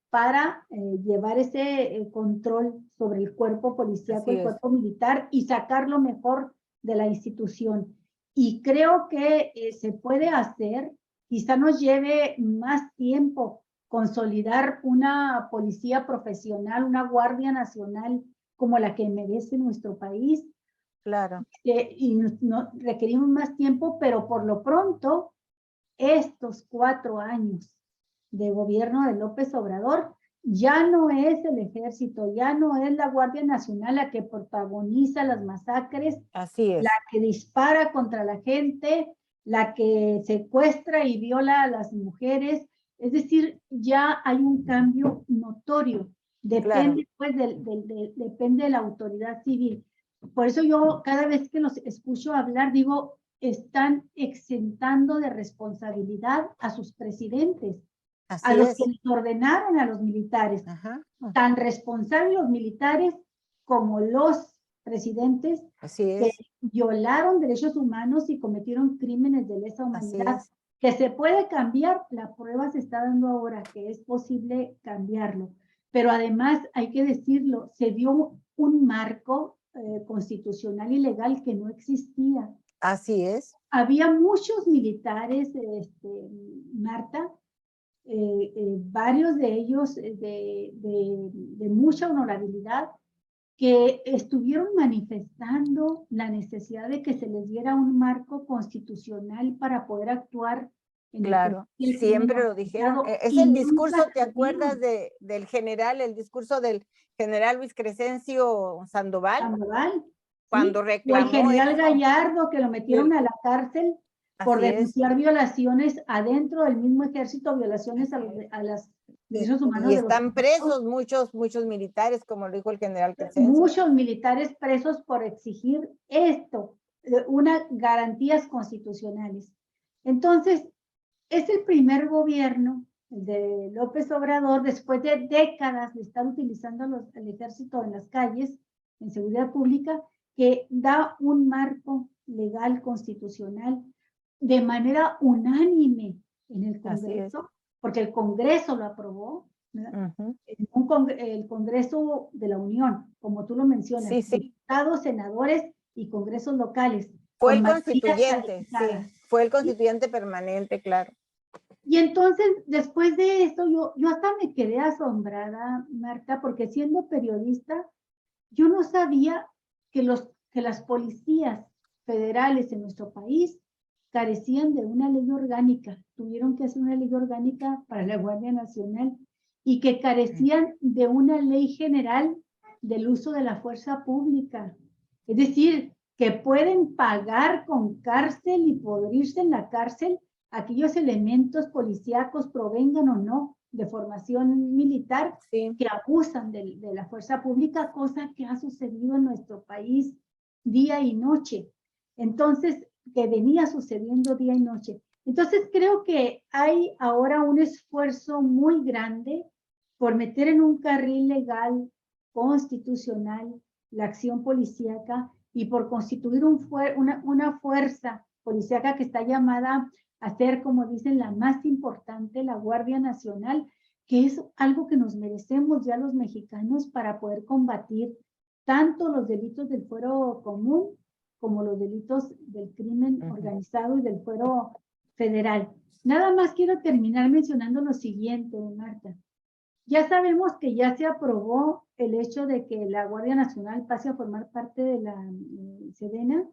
para llevar ese control sobre el cuerpo policíaco, el cuerpo militar, y sacar lo mejor de la institución. Y creo que se puede hacer, quizá nos lleve más tiempo consolidar una policía profesional, una Guardia Nacional como la que merece nuestro país. Claro. Y requerimos más tiempo, pero por lo pronto, estos 4 años de gobierno de López Obrador, ya no es el ejército, ya no es la Guardia Nacional la que protagoniza las masacres. Así es. La que dispara contra la gente, la que secuestra y viola a las mujeres. Es decir, ya hay un cambio notorio. Depende, pues, depende de la autoridad civil. Por eso yo, cada vez que los escucho hablar, digo, están exentando de responsabilidad a sus presidentes. Así a los que les ordenaron a los militares. Tan responsables los militares como los presidentes Así que es. violaron derechos humanos y cometieron crímenes de lesa Así humanidad. es. Que se puede cambiar, la prueba se está dando ahora que es posible cambiarlo. Pero además, hay que decirlo, se dio un marco constitucional y legal que no existía. Así es. Había muchos militares, Marta, varios de ellos de mucha honorabilidad, que estuvieron manifestando la necesidad de que se les diera un marco constitucional para poder actuar en Claro, el siempre lo dijeron. Es y el nunca discurso, ¿te se acuerdas dieron. del general, el discurso del general Luis Crescencio Sandoval, Sandoval, cuando ¿sí? O el reclamó general eso? Gallardo, que lo Y metieron a la cárcel por así es. denunciar violaciones adentro del mismo ejército, violaciones a los derechos humanos Y de los están presos muchos militares, como lo dijo el general Crescencio. muchos militares presos por exigir esto, unas garantías constitucionales. Entonces, es el primer gobierno de López Obrador, después de décadas de estar utilizando el ejército en las calles, en seguridad pública, que da un marco legal constitucional de manera unánime en el Congreso, porque el Congreso lo aprobó, el Congreso de la Unión, como tú lo mencionas, Sí, sí. diputados, senadores y congresos locales. Fue el constituyente, sí, fue el constituyente ¿sí? Permanente, claro. Y entonces, después de esto, yo hasta me quedé asombrada, Marta, porque siendo periodista, yo no sabía que las policías federales en nuestro país carecían de una ley orgánica, tuvieron que hacer una ley orgánica para la Guardia Nacional y que carecían de una ley general del uso de la fuerza pública. Es decir, que pueden pagar con cárcel y podrirse en la cárcel aquellos elementos policíacos, provengan o no de formación militar, sí, que abusan de la fuerza pública, cosa que ha sucedido en nuestro país día y noche. Entonces, que venía sucediendo día y noche. Entonces, creo que hay ahora un esfuerzo muy grande por meter en un carril legal, constitucional, la acción policíaca y por constituir una fuerza policíaca que está llamada a ser, como dicen, la más importante, la Guardia Nacional, que es algo que nos merecemos ya los mexicanos para poder combatir tanto los delitos del fuero común como los delitos del crimen organizado y del fuero federal. Nada más quiero terminar mencionando lo siguiente, Marta. Ya sabemos que ya se aprobó el hecho de que la Guardia Nacional pase a formar parte de la Sedena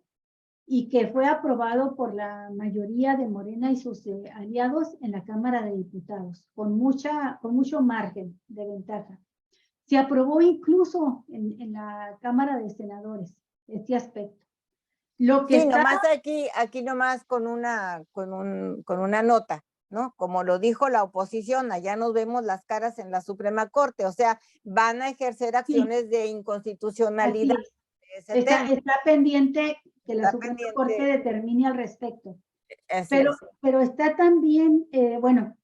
y que fue aprobado por la mayoría de Morena y sus aliados en la Cámara de Diputados, con mucho margen de ventaja. Se aprobó incluso en la Cámara de Senadores este aspecto. Lo que sí, está... nomás aquí nomás con una nota, ¿no? Como lo dijo la oposición, allá nos vemos las caras en la Suprema Corte, o sea, van a ejercer acciones de inconstitucionalidad. Está pendiente que la Suprema Corte determine al respecto. Pero está también, bueno,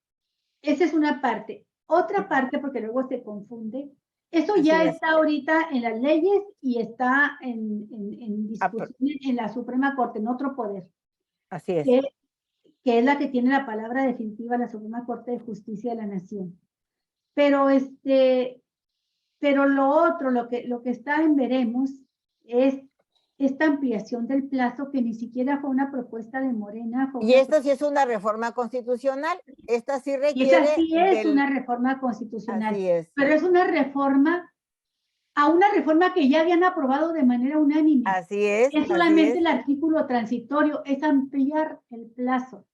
esa es una parte. Otra parte, porque luego se confunde, eso ya está ahorita en las leyes y está en discusión en la Suprema Corte, en otro poder. Así es. Que es la que tiene la palabra definitiva, la Suprema Corte de Justicia de la Nación. Pero lo otro, lo que está en veremos, es esta ampliación del plazo que ni siquiera fue una propuesta de Morena. Y esta sí es una reforma constitucional, esta sí requiere... Esa sí es una reforma constitucional, así es. Pero es una reforma que ya habían aprobado de manera unánime. Así es. Es solamente el artículo transitorio, es ampliar el plazo,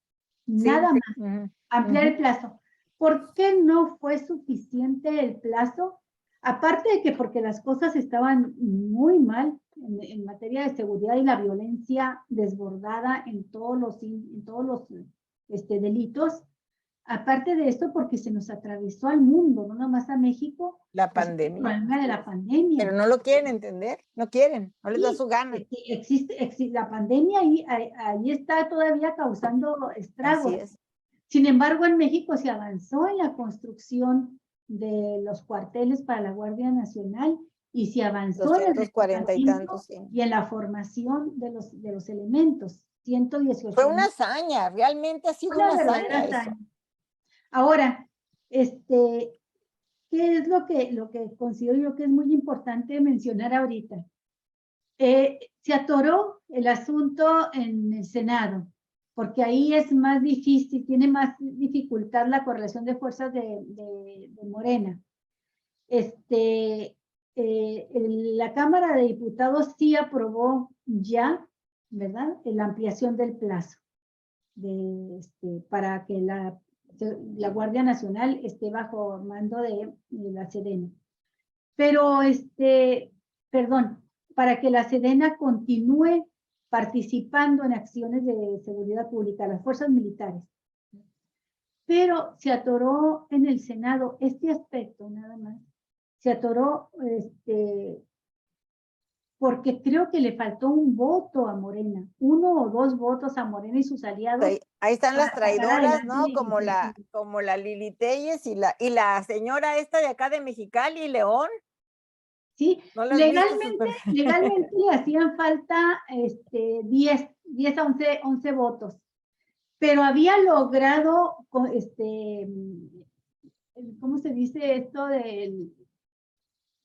nada más, ampliar el plazo. ¿Por qué no fue suficiente el plazo? Aparte de que porque las cosas estaban muy mal en materia de seguridad y la violencia desbordada en todos los delitos. Aparte de esto, porque se nos atravesó al mundo, no nomás a México. La pandemia. El problema de la pandemia. Pero no lo quieren entender, no quieren, no les da su gana. Existe la pandemia ahí está todavía causando estragos. Así es. Sin embargo, en México se avanzó en la construcción de los cuarteles para la Guardia Nacional y se avanzó en el 240 y reclutamiento tantos, sí. y en la formación de los elementos. 118. Fue una hazaña, realmente ha sido una verdadera hazaña eso. hazaña. Ahora, ¿qué es lo que considero yo que es muy importante mencionar ahorita? Se atoró el asunto en el Senado, porque ahí es más difícil, tiene más dificultad la correlación de fuerzas de Morena. La Cámara de Diputados sí aprobó ya, ¿verdad?, la ampliación del plazo para que la Guardia Nacional esté bajo mando de la Sedena. Pero, perdón, para que la Sedena continúe participando en acciones de seguridad pública, las fuerzas militares. Pero se atoró en el Senado este aspecto nada más. Se atoró porque creo que le faltó un voto a Morena, 1 o 2 votos a Morena y sus aliados. Ahí están las traidoras, ¿no? Como la Lili Telles y la señora esta de acá de Mexicali, León. Sí, ¿No legalmente le hacían falta 10 a 11 votos, pero había logrado, ¿cómo se dice esto del?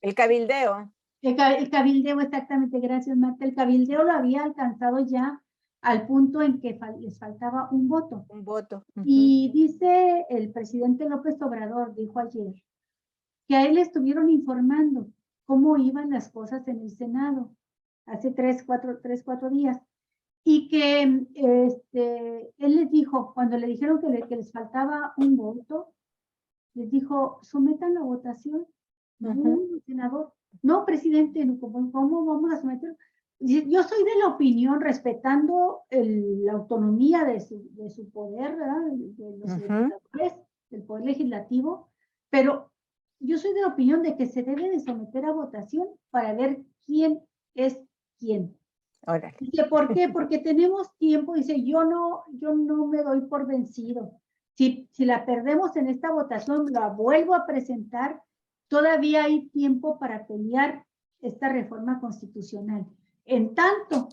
El cabildeo. El cabildeo, exactamente, gracias Marta. El cabildeo lo había alcanzado ya al punto en que les faltaba un voto. Un voto. Y dice el presidente López Obrador, dijo ayer, que a él le estuvieron informando cómo iban las cosas en el Senado hace 3-4 días. Y que él les dijo, cuando le dijeron que les faltaba un voto, les dijo, sometan la votación. No, senador. No, presidente, ¿cómo vamos a someter? Yo soy de la opinión, respetando la autonomía de su poder, ¿verdad? De los legisladores, del poder legislativo, pero yo soy de la opinión de que se debe de someter a votación para ver quién es quién. Órale. Dice, ¿por qué? Porque tenemos tiempo. Dice, yo no me doy por vencido. Si la perdemos en esta votación, la vuelvo a presentar. Todavía hay tiempo para pelear esta reforma constitucional. En tanto,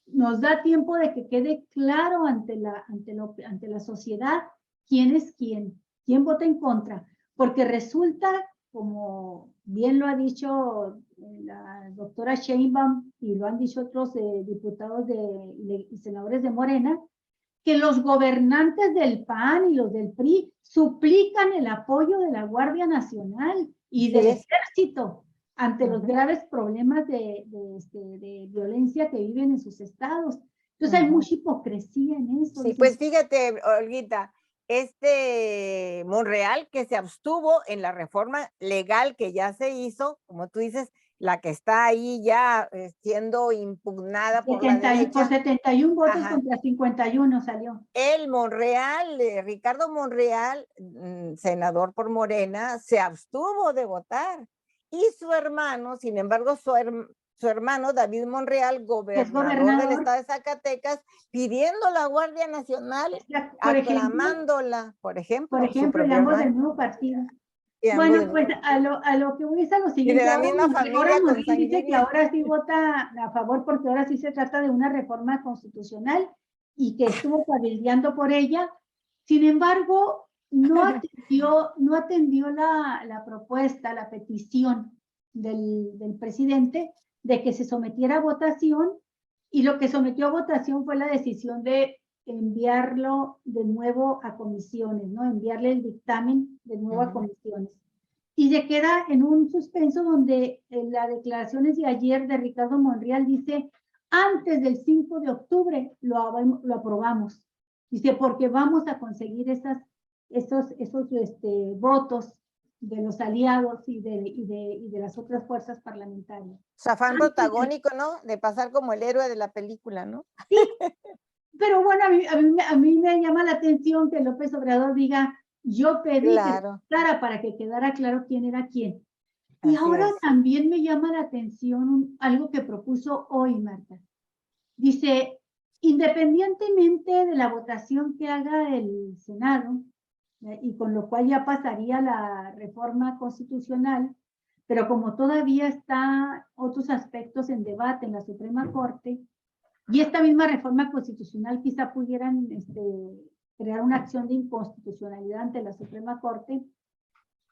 nos da tiempo de que quede claro ante la sociedad quién es quién vota en contra. Porque resulta, como bien lo ha dicho la doctora Sheinbaum y lo han dicho otros diputados y senadores de Morena, que los gobernantes del PAN y los del PRI suplican el apoyo de la Guardia Nacional y del Ejército ante los graves problemas de violencia que viven en sus estados. Entonces hay mucha hipocresía en eso. Sí, pues fíjate, Olguita, Monreal que se abstuvo en la reforma legal que ya se hizo, como tú dices, la que está ahí ya siendo impugnada por la derecha. Por 71 votos contra 51 salió. El Monreal, Ricardo Monreal, senador por Morena, se abstuvo de votar. Y su hermano, sin embargo, su hermano David Monreal, gobernador del estado de Zacatecas, pidiendo la Guardia Nacional, aclamándola, por ejemplo. Por ejemplo, y ambos del mismo partido. Bueno, pues a lo que voy es a lo siguiente. Y de la misma familia Monreal dice que ahora sí vota a favor porque ahora sí se trata de una reforma constitucional y que estuvo cabildeando por ella. Sin embargo, no atendió la propuesta, la petición del presidente de que se sometiera a votación, y lo que sometió a votación fue la decisión de enviarlo de nuevo a comisiones, ¿no? Enviarle el dictamen de nuevo a comisiones. Y se queda en un suspenso donde en las declaraciones de ayer de Ricardo Monreal dice, antes del 5 de octubre lo aprobamos. Dice, porque vamos a conseguir esos votos de los aliados y de las otras fuerzas parlamentarias. O sea, afán protagónico, ¿no? De pasar como el héroe de la película, ¿no? Sí, pero bueno, a mí me llama la atención que López Obrador diga, yo pedí para que quedara claro quién era quién. Y ahora también me llama la atención algo que propuso hoy Marta. Dice, independientemente de la votación que haga el Senado, y con lo cual ya pasaría la reforma constitucional, pero como todavía está otros aspectos en debate en la Suprema Corte, y esta misma reforma constitucional quizá pudieran crear una acción de inconstitucionalidad ante la Suprema Corte,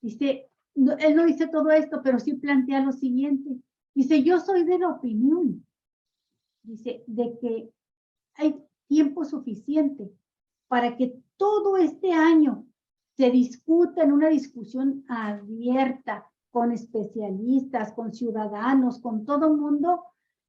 dice, no, él no dice todo esto, pero sí plantea lo siguiente. Dice, yo soy de la opinión, dice, de que hay tiempo suficiente para que todo este año se discuta en una discusión abierta con especialistas, con ciudadanos, con todo el mundo,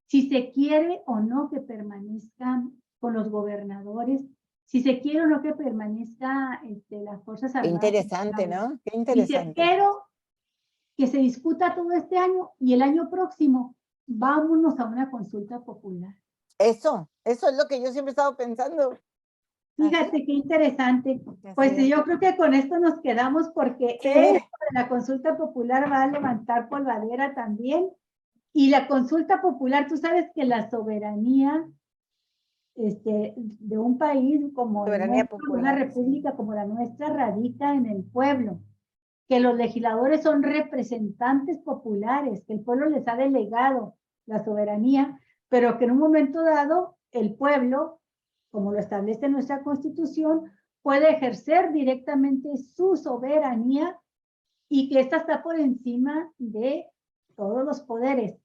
si se quiere o no que permanezcan con los gobernadores, si se quiere o no que permanezca las Fuerzas Qué Armadas. interesante, ¿no? Qué Dice, interesante. pero que se discuta todo este año y el año próximo vámonos a una consulta popular. Eso es lo que yo siempre he estado pensando. Fíjate qué interesante. Así Pues es. yo creo que con esto nos quedamos porque Sí. esto de la consulta popular va a levantar polvadera también. Y la consulta popular, tú sabes que la soberanía de un país como Soberanía nuestro, popular, una república como la nuestra, radica en el pueblo. Que los legisladores son representantes populares, que el pueblo les ha delegado la soberanía, pero que en un momento dado el pueblo, como lo establece nuestra Constitución, puede ejercer directamente su soberanía y que ésta está por encima de todos los poderes.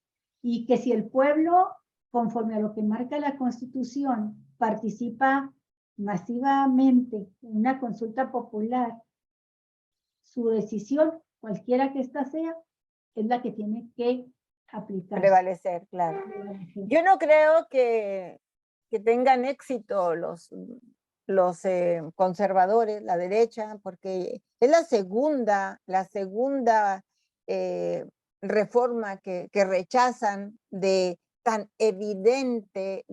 Y que si el pueblo, conforme a lo que marca la Constitución, participa masivamente en una consulta popular, su decisión, cualquiera que ésta sea, es la que tiene que aplicar. Prevalecer, claro. Yo no creo que tengan éxito los conservadores, la derecha, porque es la segunda reforma que rechazan de tan evidente,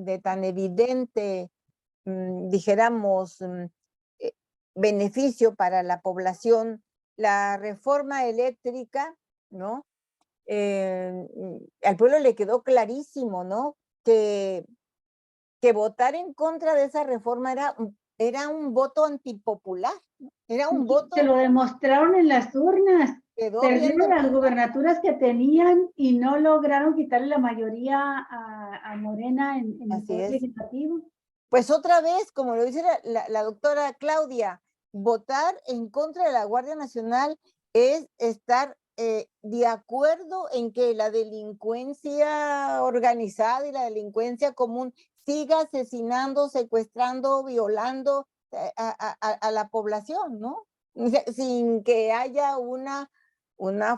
dijéramos, beneficio para la población. La reforma eléctrica, ¿no? Al pueblo le quedó clarísimo, ¿no? Que votar en contra de esa reforma era un voto antipopular, ¿no? Era un voto. Se lo demostraron en las urnas. Perdieron las bien gubernaturas que tenían y no lograron quitarle la mayoría a Morena en el poder legislativo. Pues otra vez, como lo dice la doctora Claudia, votar en contra de la Guardia Nacional es estar de acuerdo en que la delincuencia organizada y la delincuencia común siga asesinando, secuestrando, violando a la población, ¿no? Sin que haya una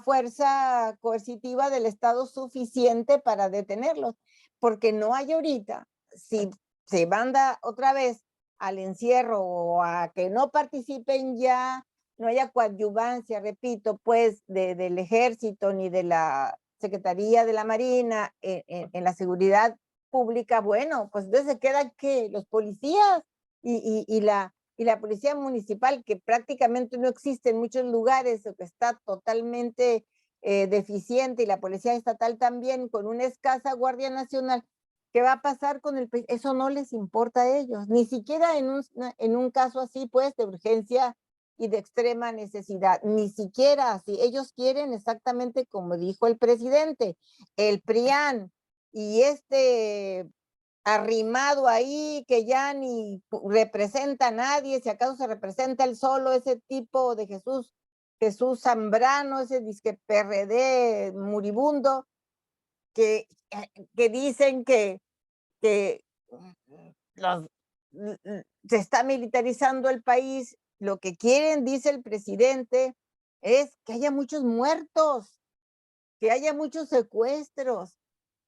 fuerza coercitiva del Estado suficiente para detenerlos, porque no hay ahorita, si se manda otra vez al encierro o a que no participen ya, no haya coadyuvancia, repito, pues del ejército ni de la Secretaría de la Marina en la seguridad pública, bueno, pues entonces se quedan que los policías y la policía municipal, que prácticamente no existe en muchos lugares o que está totalmente deficiente, y la policía estatal también, con una escasa Guardia Nacional. ¿Qué va a pasar con el país? Eso no les importa a ellos, ni siquiera en un caso así, pues, de urgencia y de extrema necesidad, ni siquiera así. Ellos quieren exactamente como dijo el presidente, el PRIAN y arrimado ahí que ya ni representa a nadie, si acaso se representa él solo, ese tipo de Jesús Zambrano, ese disque PRD moribundo, que dicen que se está militarizando el país. Lo que quieren, dice el presidente, es que haya muchos muertos, que haya muchos secuestros,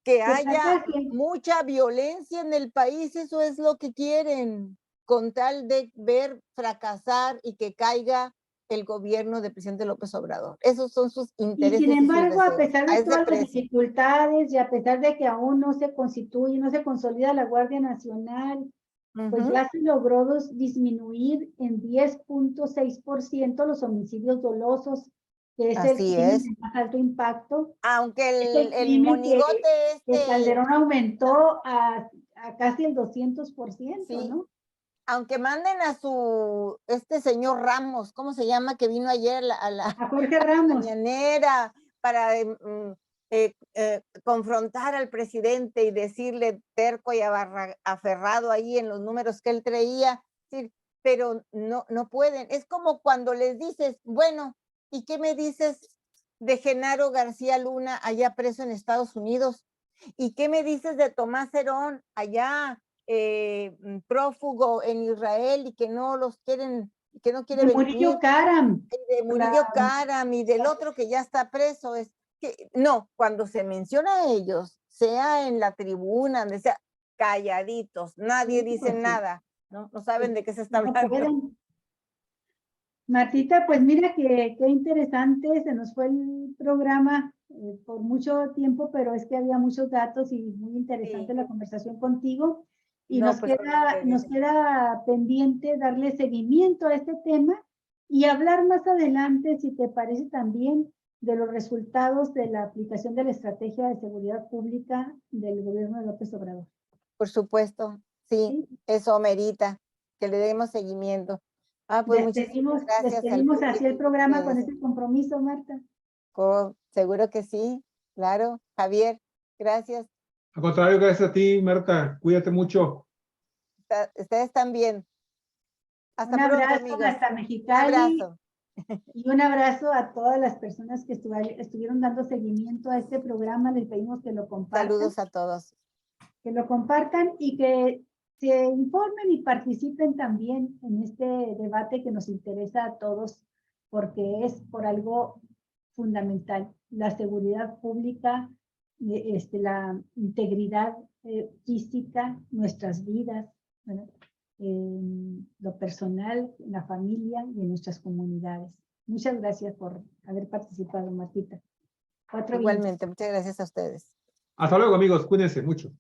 que haya mucha violencia en el país. Eso es lo que quieren, con tal de ver fracasar y que caiga el gobierno del presidente López Obrador. Esos son sus intereses. Y sin embargo, a deseos, pesar de todas las dificultades y a pesar de que aún no se constituye, no se consolida la Guardia Nacional, pues ya se logró disminuir en 10.6% los homicidios dolosos, que es el crimen de más alto impacto. Aunque el monigote que Calderón aumentó a casi el 200%, sí, ¿no? Aunque manden a señor Ramos, ¿cómo se llama? Que vino ayer a Jorge Ramos. mañanera, para confrontar al presidente y decirle terco y aferrado ahí en los números que él traía, sí, pero no pueden. Es como cuando les dices, bueno, ¿y qué me dices de Genaro García Luna allá preso en Estados Unidos? ¿Y qué me dices de Tomás Herón allá prófugo en Israel y que no los quieren, que no quiere De venir? Murillo Karam. De Murillo Karam y del otro que ya está preso. Es que, no, cuando se menciona a ellos, sea en la tribuna, donde sea, calladitos, nadie dice nada, ¿no? No saben de qué se está No hablando. pueden. Martita, pues mira qué interesante, se nos fue el programa por mucho tiempo, pero es que había muchos datos y muy interesante Sí. la conversación contigo. Y No, nos pues, queda pendiente darle seguimiento a este tema y hablar más adelante, si te parece también, de los resultados de la aplicación de la estrategia de seguridad pública del gobierno de López Obrador. por supuesto, sí, eso merita que le demos seguimiento. Pues muchísimas gracias. Despedimos así el programa con ese compromiso, Marta. Seguro que sí, claro. Javier, gracias. Al contrario, gracias a ti, Marta. Cuídate mucho. Ustedes también. Hasta Un pronto, abrazo amigos. hasta Un Mexicali. abrazo. Y un abrazo a todas las personas que estuvieron dando seguimiento a este programa. Les pedimos que lo compartan. Saludos a todos. Que lo compartan y que se informen y participen también en este debate que nos interesa a todos, porque es por algo fundamental: la seguridad pública, la integridad física, nuestras vidas, ¿verdad? Lo personal, la familia y en nuestras comunidades. Muchas gracias por haber participado, Martita. Igualmente, muchas gracias a ustedes. Hasta luego, amigos. Cuídense mucho.